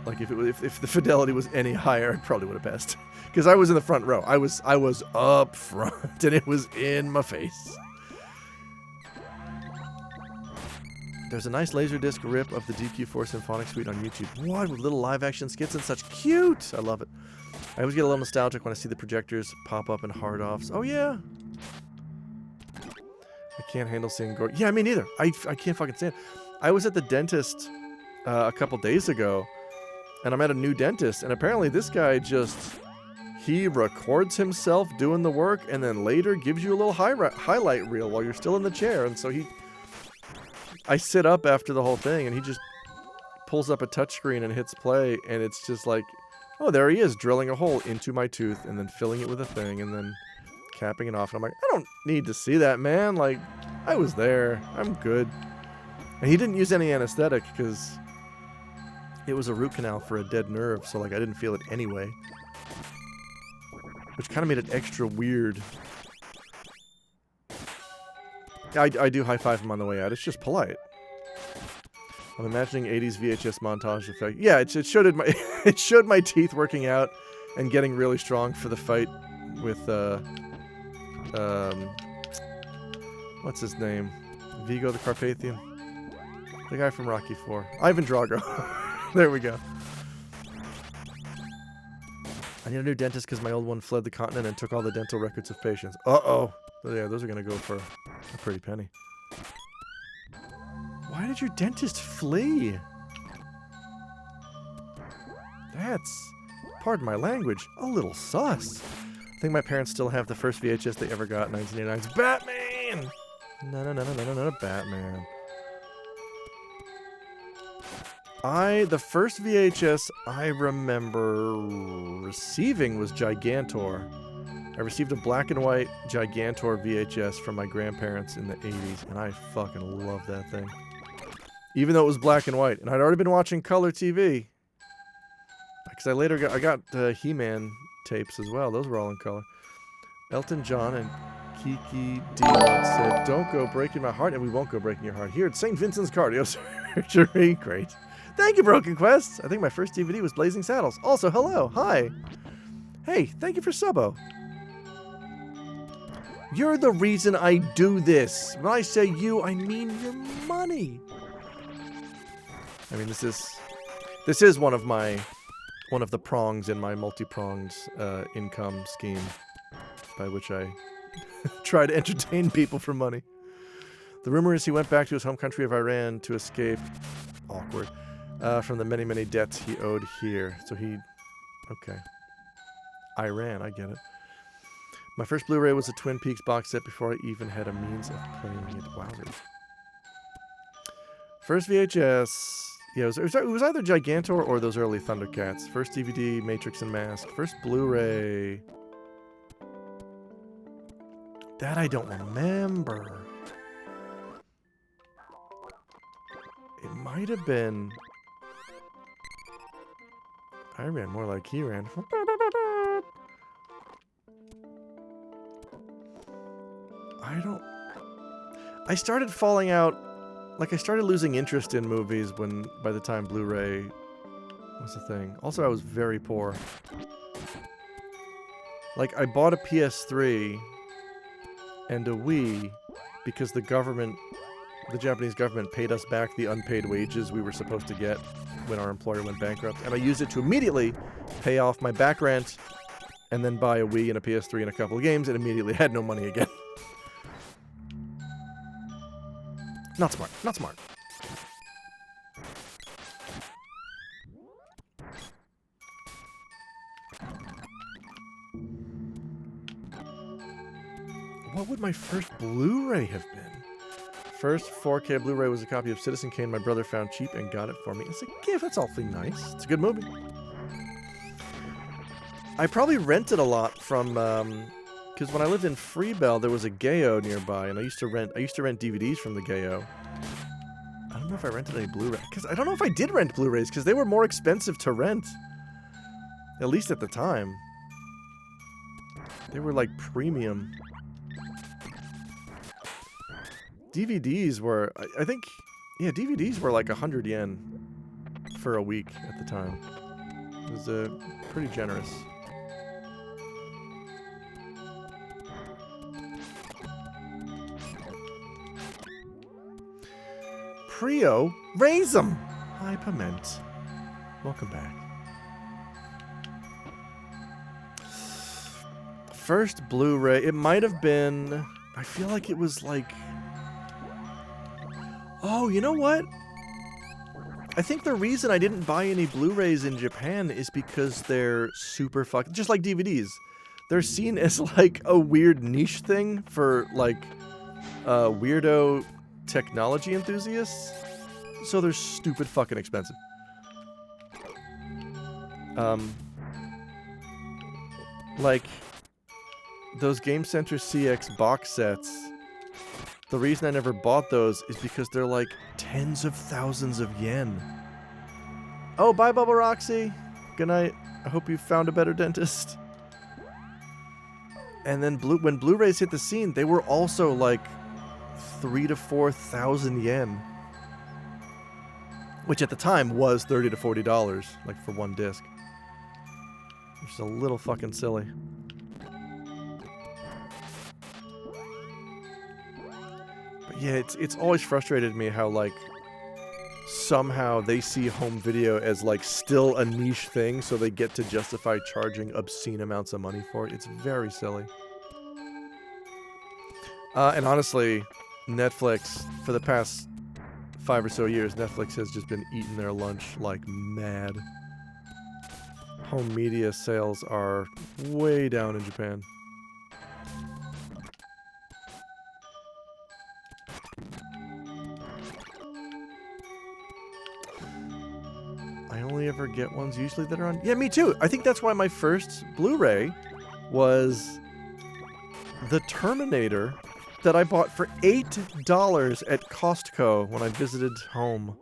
Like, if the fidelity was any higher, I probably would have passed. Because I was in the front row. I was up front, and it was in my face. There's a nice Laserdisc rip of the DQ4 Symphonic Suite on YouTube. What? With little live-action skits and such. Cute! I love it. I always get a little nostalgic when I see the projectors pop up in hard-offs. Oh, yeah. I can't handle seeing gore. Yeah, me neither. I can't fucking stand it. I was at the dentist a couple days ago, and I'm at a new dentist, and apparently this guy he records himself doing the work, and then later gives you a little highlight reel while you're still in the chair, and so I sit up after the whole thing, and he just pulls up a touchscreen and hits play, and it's just like, oh, there he is, drilling a hole into my tooth, and then filling it with a thing, and then capping it off, and I'm like, I don't need to see that, man. Like, I was there. I'm good. And he didn't use any anesthetic, because it was a root canal for a dead nerve, so, like, I didn't feel it anyway. Which kind of made it extra weird. I do high-five him on the way out. It's just polite. I'm imagining 80s VHS montage effect. Yeah, it showed my it showed my teeth working out and getting really strong for the fight with what's his name? Vigo the Carpathian? The guy from Rocky IV. Ivan Drago. There we go. I need a new dentist because my old one fled the continent and took all the dental records of patients. Uh-oh. Yeah, those are going to go for a pretty penny. Why did your dentist flee? That's, pardon my language, a little sus. I think my parents still have the first VHS they ever got, 1989's Batman! No, Batman. The first VHS I remember receiving was Gigantor. I received a black and white Gigantor VHS from my grandparents in the 80s, and I fucking loved that thing. Even though it was black and white, and I'd already been watching color TV. Because I later got He-Man tapes as well. Those were all in color. Elton John and Kiki Dion said, "Don't go breaking my heart," and we won't go breaking your heart here at St. Vincent's Cardio Surgery. Great. Thank you, Broken Quest. I think my first DVD was Blazing Saddles. Also, hello. Hi. Hey, thank you for Subbo. You're the reason I do this. When I say you, I mean your money. I mean, this is one of the prongs in my multi-pronged income scheme, by which I try to entertain people for money. The rumor is he went back to his home country of Iran to escape, awkward, from the many, many debts he owed here. So okay. Iran, I get it. My first Blu-ray was a Twin Peaks box set before I even had a means of playing it. Wowzers. First VHS, yeah, it was either Gigantor or those early Thundercats. First DVD, Matrix and Mask. First Blu-ray, that I don't remember. It might have been... I ran more like he ran. I started falling out, like I started losing interest in movies by the time Blu-ray was a thing. Also, I was very poor. Like, I bought a PS3 and a Wii because the Japanese government paid us back the unpaid wages we were supposed to get when our employer went bankrupt. And I used it to immediately pay off my back rent and then buy a Wii and a PS3 and a couple of games and immediately had no money again. Not smart. Not smart. What would my first Blu-ray have been? First 4K Blu-ray was a copy of Citizen Kane my brother found cheap and got it for me. It's a gift. That's awfully nice. It's a good movie. I probably rented a lot from... because when I lived in Freebell, there was a Gayo nearby, and I used to rent DVDs from the Gayo. I don't know if I rented any Blu-ray, because I don't know if I did rent Blu-rays, because they were more expensive to rent. At least at the time. They were like premium. DVDs were, I think, yeah, DVDs were like 100 yen for a week at the time. It was pretty generous. Prio, raise 'em! Hi, Piment. Welcome back. First Blu-ray, it might have been... I feel like it was like... Oh, you know what? I think the reason I didn't buy any Blu-rays in Japan is because they're super fucking... Just like DVDs. They're seen as like a weird niche thing for like weirdo technology enthusiasts, so they're stupid fucking expensive. Like those Game Center CX box sets, the reason I never bought those is because they're like tens of thousands of yen. Oh, bye, Bubba Roxy. Good night. I hope you found a better dentist. And then when Blu-rays hit the scene, they were also like 3,000 to 4,000 yen. which at the time was $30 to $40, like for one disc. Which is a little fucking silly. But yeah, it's always frustrated me how, like, somehow they see home video as, like, still a niche thing, so they get to justify charging obscene amounts of money for it. It's very silly. And honestly, Netflix, for the past 5 or so years, Netflix has just been eating their lunch like mad. Home media sales are way down in Japan. I only ever get ones usually that are on... Yeah, me too. I think that's why my first Blu-ray was the Terminator that I bought for $8 at Costco when I visited home.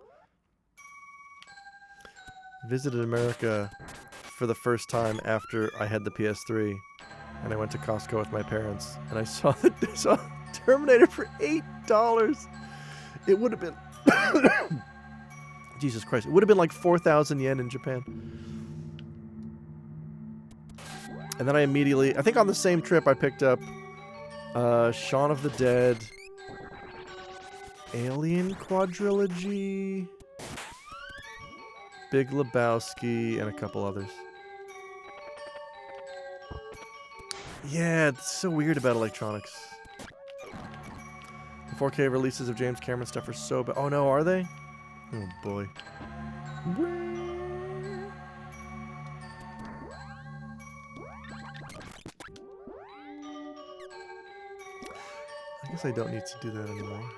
Visited America for the first time after I had the PS3, and I went to Costco with my parents, and I saw Terminator for $8. It would have been Jesus Christ, it would have been like 4,000 yen in Japan. And then I immediately, I think on the same trip, I picked up Shaun of the Dead, Alien Quadrilogy, Big Lebowski, and a couple others. Yeah, it's so weird about electronics. The 4K releases of James Cameron stuff are so bad. Oh no, are they? Oh boy. I guess I don't need to do that anymore.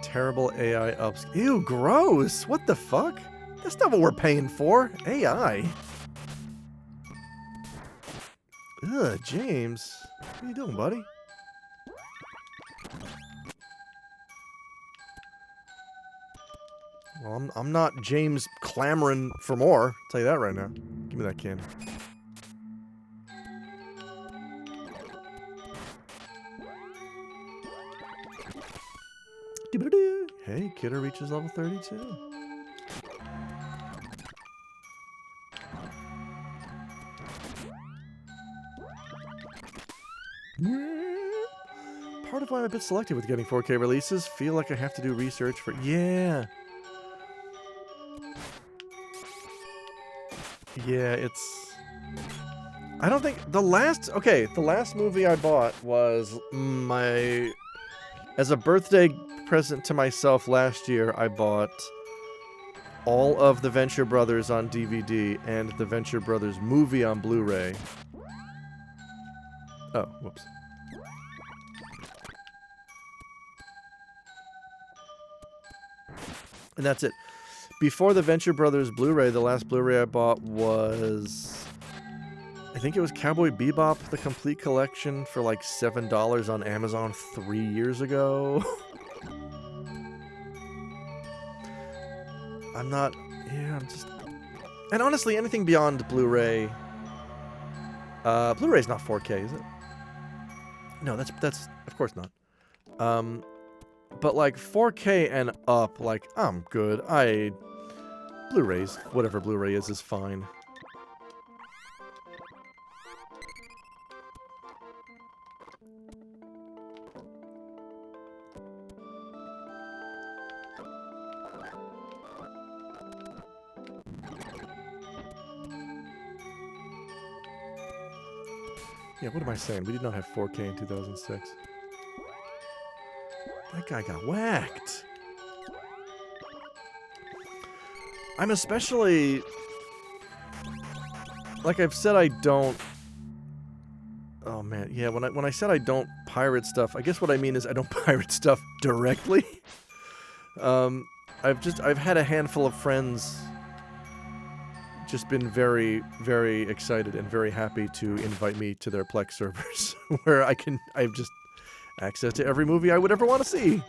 Terrible AI ups. Ew, gross! What the fuck? That's not what we're paying for. AI. Ugh, James. What are you doing, buddy? Well, I'm not James clamoring for more. I'll tell you that right now. Give me that candy. Hey, Kidder reaches level 32. Part of why I'm a bit selective with getting 4K releases, feel like I have to do research for... Yeah. Yeah, it's... I don't think... The last movie I bought was my... As a birthday present to myself last year, I bought all of the Venture Brothers on DVD and the Venture Brothers movie on Blu-ray. Oh, whoops. And that's it. Before the Venture Brothers Blu-ray, the last Blu-ray I bought was... I think it was Cowboy Bebop, the complete collection, for like $7 on Amazon 3 years ago. I'm just... And honestly, anything beyond Blu-ray... Blu-ray's not 4K, is it? No, that's of course not. But like 4K and up, like, I'm good. Blu-rays, whatever Blu-ray is fine. Yeah, what am I saying? We did not have 4K in 2006. That guy got whacked. I'm especially... Like I've said, I don't... Oh man, yeah, when I said I don't pirate stuff, I guess what I mean is I don't pirate stuff directly. I've had a handful of friends just been very, very excited and very happy to invite me to their Plex servers where I've just access to every movie I would ever want to see.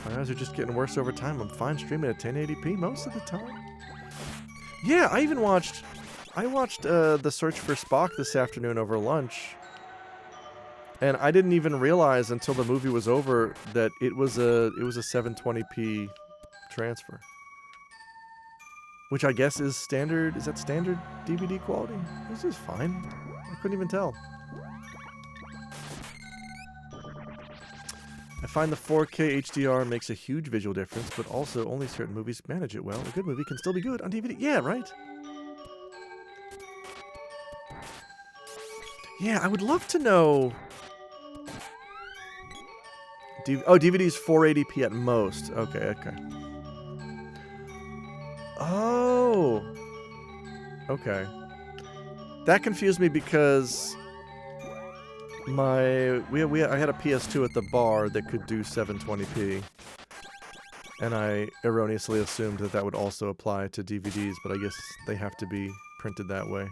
My eyes are just getting worse over time. I'm fine streaming at 1080p most of the time. Yeah, I watched The Search for Spock this afternoon over lunch. And I didn't even realize until the movie was over that it was a 720p transfer. Which I guess is standard. Is that standard DVD quality? This is fine. I couldn't even tell. I find the 4K HDR makes a huge visual difference, but also only certain movies manage it well. A good movie can still be good on DVD. Yeah, right? Yeah, I would love to know... DVD's 480p at most. Okay. Oh! Okay. That confused me because... I had a PS2 at the bar that could do 720p, and I erroneously assumed that would also apply to DVDs, but I guess they have to be printed that way.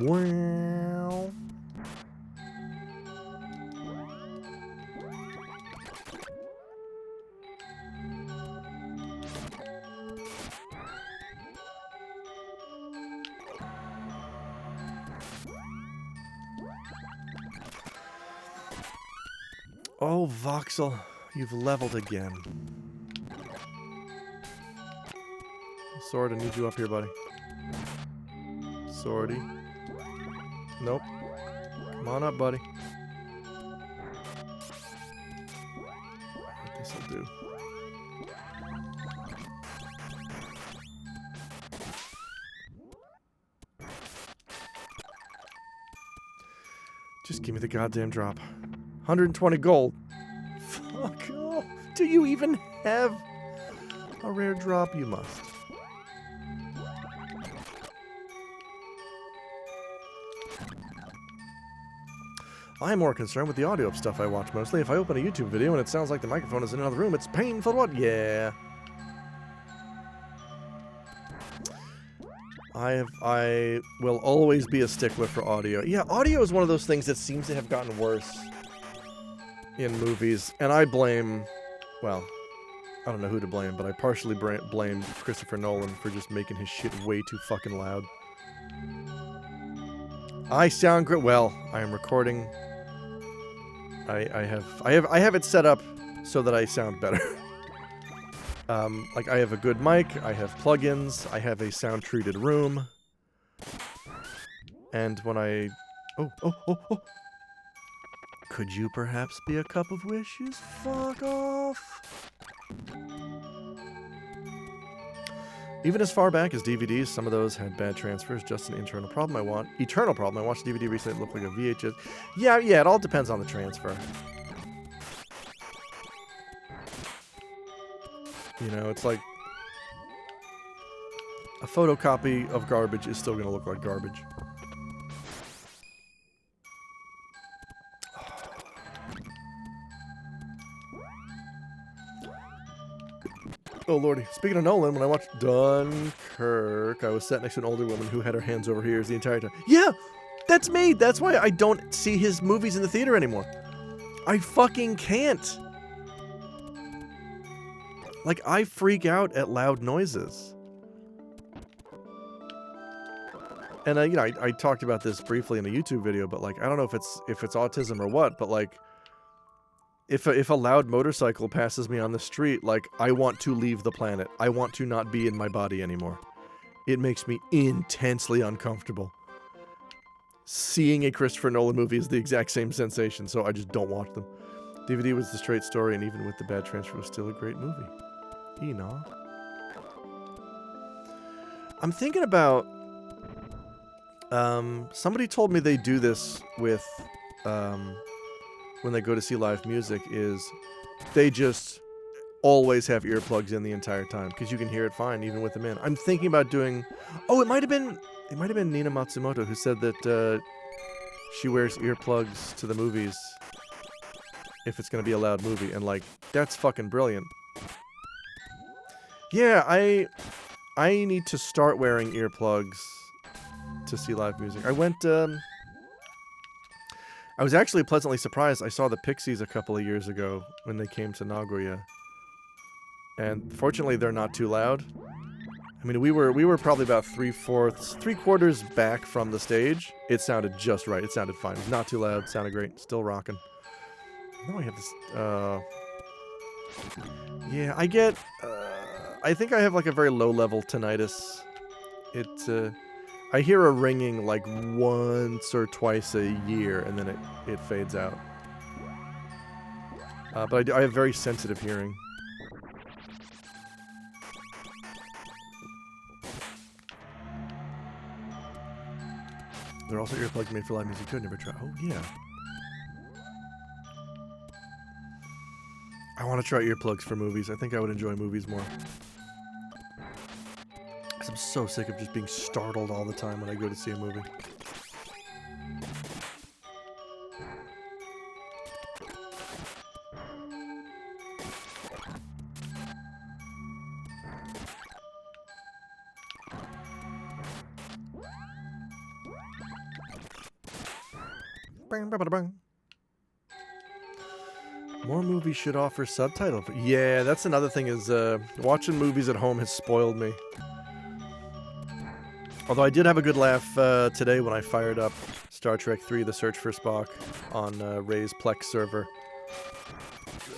Wow. Oh, Voxel, you've leveled again. Sword, I need you up here, buddy. Swordy. Nope. Come on up, buddy. This'll do. Just give me the goddamn drop. 120 gold. Fuck off. Do you even have a rare drop? You must. I'm more concerned with the audio of stuff I watch mostly. If I open a YouTube video and it sounds like the microphone is in another room, it's painful. What? Yeah. I will always be a stickler for audio. Yeah, audio is one of those things that seems to have gotten worse in movies, and I blame, well, I don't know who to blame, but I partially blame Christopher Nolan for just making his shit way too fucking loud. I sound great. Well, I am recording. I have it set up so that I sound better. Like I have a good mic, I have plugins, I have a sound treated room. And when I... Oh. Could you perhaps be a cup of wishes? Fuck off. Even as far back as DVDs, some of those had bad transfers, just an internal problem. Eternal problem. I watched a DVD recently that looked like a VHS. Yeah, it all depends on the transfer. You know, it's like a photocopy of garbage is still going to look like garbage. Oh, lordy. Speaking of Nolan, when I watched Dunkirk, I was sat next to an older woman who had her hands over her ears the entire time. Yeah, that's me. That's why I don't see his movies in the theater anymore. I fucking can't. Like, I freak out at loud noises. And, you know, I talked about this briefly in a YouTube video, but, like, I don't know if it's autism or what, but, like, if a loud motorcycle passes me on the street, like, I want to leave the planet. I want to not be in my body anymore. It makes me intensely uncomfortable. Seeing a Christopher Nolan movie is the exact same sensation, so I just don't watch them. DVD was the straight story, and even with the bad transfer, was still a great movie. Enoch. I'm thinking about... somebody told me they do this with... when they go to see live music, is they just always have earplugs in the entire time because you can hear it fine even with them in. I'm thinking about doing... Oh, it might have been Nina Matsumoto who said that she wears earplugs to the movies if it's going to be a loud movie, and, like, that's fucking brilliant. Yeah, I need to start wearing earplugs to see live music. I went, I was actually pleasantly surprised. I saw the Pixies a couple of years ago when they came to Nagoya. And fortunately, they're not too loud. I mean, we were probably about 3/quarters back from the stage. It sounded just right. It sounded fine. It was not too loud. Sounded great. Still rocking. Now I have this. Yeah, I get. I think I have like a very low level tinnitus. I hear a ringing like once or twice a year, and then it fades out. But I have very sensitive hearing. They're also earplugs made for live music too. Never try. Oh yeah. I want to try earplugs for movies. I think I would enjoy movies more. Because I'm so sick of just being startled all the time when I go to see a movie. Bang, bang, bang, bang. More movies should offer subtitles. Yeah, that's another thing is watching movies at home has spoiled me. Although I did have a good laugh today when I fired up Star Trek 3: The Search for Spock on Ray's Plex server.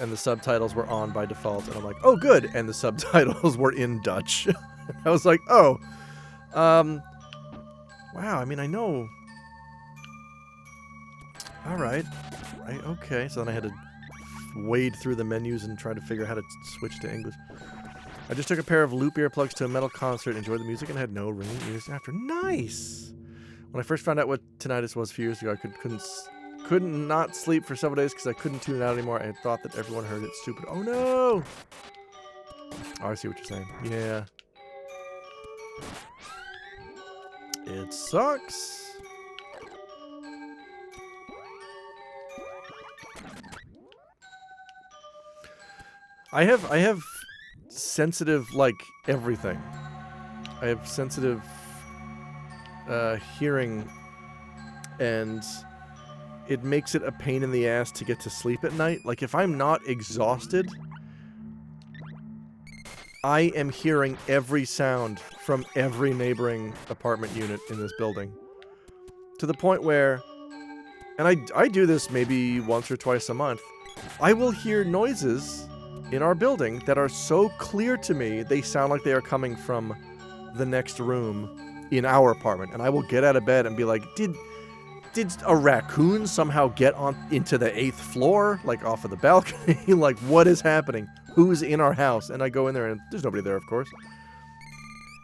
And the subtitles were on by default. And I'm like, oh, good. And the subtitles were in Dutch. I was like, oh. Wow, I mean, I know. All right. Okay, so then I had to wade through the menus and try to figure out how to switch to English. I just took a pair of loop earplugs to a metal concert, enjoyed the music, and had no ringing ears after. Nice! When I first found out what tinnitus was a few years ago, I couldn't not sleep for several days because I couldn't tune it out anymore. I thought that everyone heard it. Stupid. Oh no! Oh, I see what you're saying. Yeah. It sucks. I have sensitive, like, everything. I have sensitive hearing, and it makes it a pain in the ass to get to sleep at night. Like, if I'm not exhausted, I am hearing every sound from every neighboring apartment unit in this building. To the point where, and I do this maybe once or twice a month, I will hear noises in our building that are so clear to me, they sound like they are coming from the next room in our apartment. And I will get out of bed and be like, did a raccoon somehow get on into the 8th floor, like off of the balcony? Like, what is happening? Who's in our house? And I go in there and there's nobody there, of course.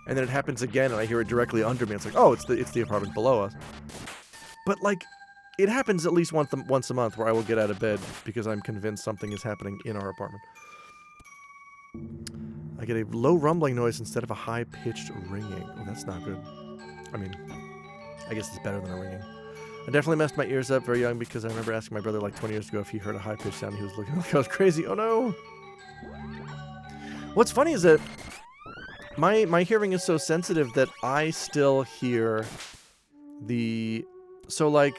And then it happens again and I hear it directly under me. It's like, oh, it's the apartment below us. But like, it happens at least once a month where I will get out of bed because I'm convinced something is happening in our apartment. I get a low rumbling noise instead of a high-pitched ringing. Oh, that's not good. I mean, I guess it's better than a ringing. I definitely messed my ears up very young because I remember asking my brother like 20 years ago if he heard a high-pitched sound. He was looking like I was crazy. Oh, no. What's funny is that my hearing is so sensitive that I still hear the... So, like...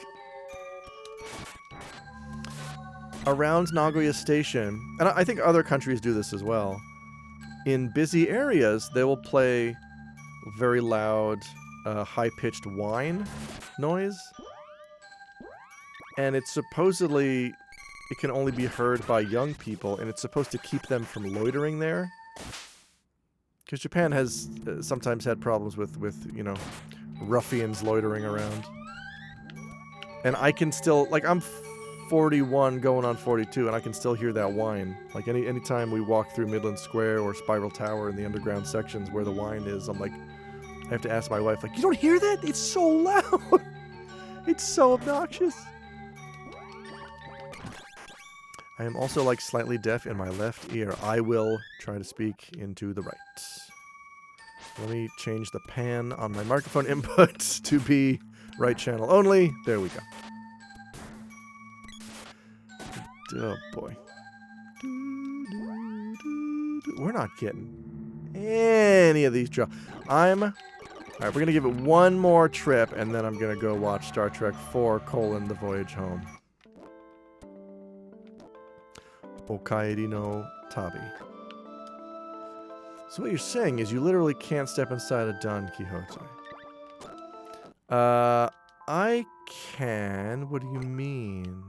Around Nagoya Station, and I think other countries do this as well, in busy areas, they will play very loud, high-pitched whine noise. And it's supposedly, it can only be heard by young people, and it's supposed to keep them from loitering there. Because Japan has sometimes had problems with, you know, ruffians loitering around. And I can still, like, I'm 41 going on 42, and I can still hear that whine. Like, anytime we walk through Midland Square or Spiral Tower in the underground sections where the whine is, I'm like, I have to ask my wife, like, you don't hear that? It's so loud. It's so obnoxious. I am also, like, slightly deaf in my left ear. I will try to speak into the right. Let me change the pan on my microphone input to be right channel only. There we go. Oh, boy. We're not getting any of these jobs. Alright, we're going to give it one more trip, and then I'm going to go watch Star Trek 4, The Voyage Home. Okaeri no Tabi. So what you're saying is you literally can't step inside a Don Quixote. I can. What do you mean?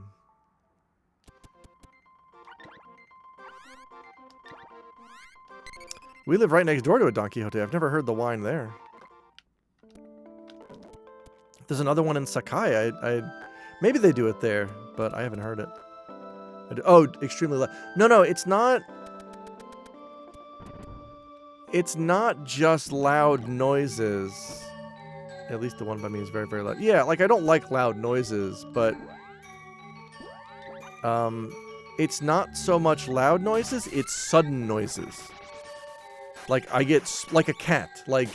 We live right next door to a Don Quixote. I've never heard the wine there. There's another one in Sakai. Maybe they do it there, but I haven't heard it. Oh, extremely loud. No, it's not. It's not just loud noises. At least the one by me is very, very loud. Yeah, like I don't like loud noises, but it's not so much loud noises, it's sudden noises. Like I get like a cat. Like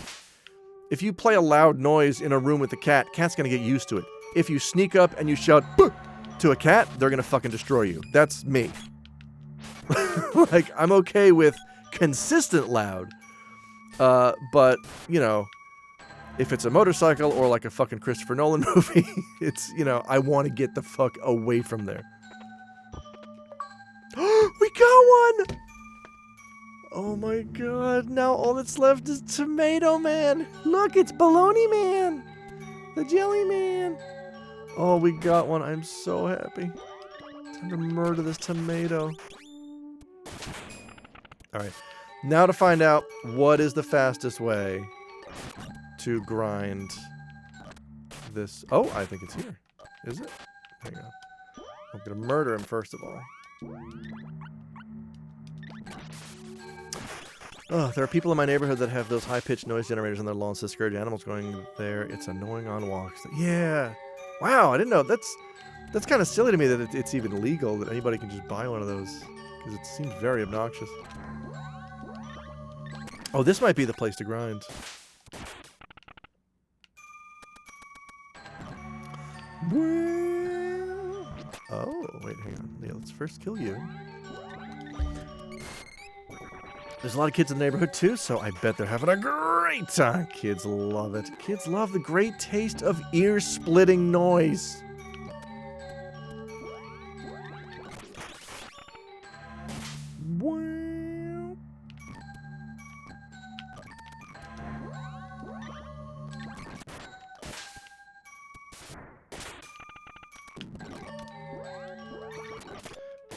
if you play a loud noise in a room with a cat, cat's gonna get used to it. If you sneak up and you shout "Boo!" to a cat, they're gonna fucking destroy you. That's me. Like I'm okay with consistent loud. But, you know, if it's a motorcycle or like a fucking Christopher Nolan movie, it's, you know, I want to get the fuck away from there. We got one! Oh my god, now all that's left is Tomato Man. Look, it's Baloney Man. The Jelly Man. Oh, we got one. I'm so happy. Time to murder this tomato. Alright. Now to find out what is the fastest way to grind this. Oh, I think it's here. Is it? Hang on. I'm going to murder him first of all. Oh, there are people in my neighborhood that have those high-pitched noise generators on their lawns to scare animals going there. It's annoying on walks. Yeah. Wow, I didn't know. That's kind of silly to me that it's even legal, that anybody can just buy one of those. Because it seems very obnoxious. Oh, this might be the place to grind. Oh, wait, hang on. Yeah, let's first kill you. There's a lot of kids in the neighborhood too, so I bet they're having a great time. Kids love it. Kids love the great taste of ear-splitting noise.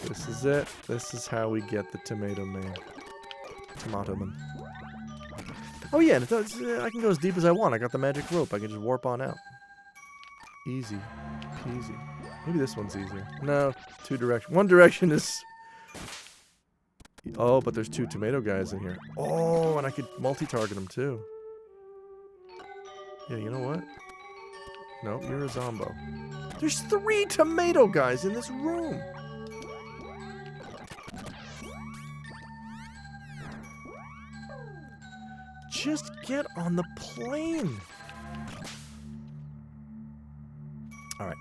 This is it. This is how we get the Tomato Man. Tomato Man. Oh yeah, and it does, I can go as deep as I want. I got the magic rope. I can just warp on out. Easy peasy. Maybe this one's easier. No, two direction. One direction is... Oh, but there's two tomato guys in here. Oh, and I could multi-target them too. Yeah, you know what? Nope, you're a zombo. There's 3 tomato guys in this room. Just get on the plane. Alright.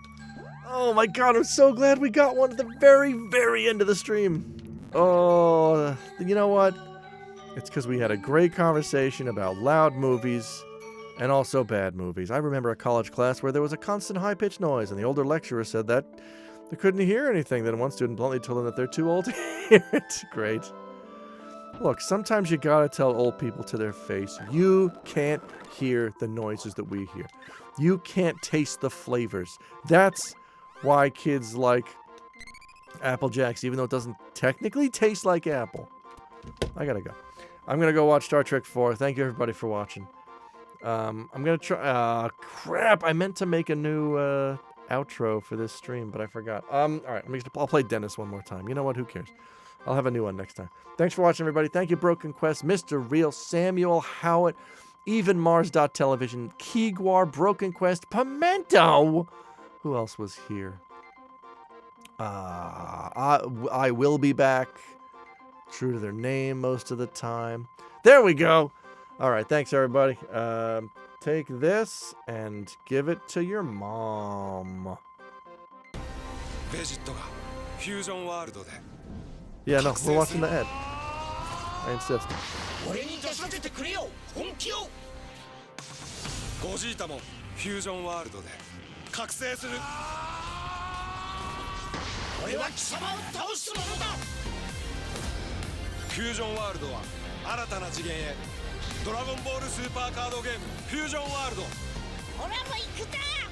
Oh my god, I'm so glad we got one at the very, very end of the stream. Oh, you know what? It's because we had a great conversation about loud movies and also bad movies. I remember a college class where there was a constant high-pitched noise, and the older lecturer said that they couldn't hear anything. Then one student bluntly told them that they're too old to hear it. Great. Look, sometimes you gotta tell old people to their face, you can't hear the noises that we hear. You can't taste the flavors. That's why kids like Apple Jacks, even though it doesn't technically taste like apple. I gotta go. I'm gonna go watch Star Trek 4. Thank you everybody for watching. I'm gonna try... crap! I meant to make a new outro for this stream, but I forgot. Alright, I'll play Dennis one more time. You know what? Who cares? I'll have a new one next time. Thanks for watching, everybody. Thank you, Broken Quest, Mr. Real, Samuel Howitt, Even Mars.Television, Keegwar, Broken Quest, Pimento. Who else was here? I will be back. True to their name most of the time. There we go. All right, thanks, everybody. Take this and give it to your mom. Yeah, no, we're watching the ad. I insist. 新たな次元へ。ドラゴンボールスーパーカードゲームフュージョンワールド。オラも行くだ。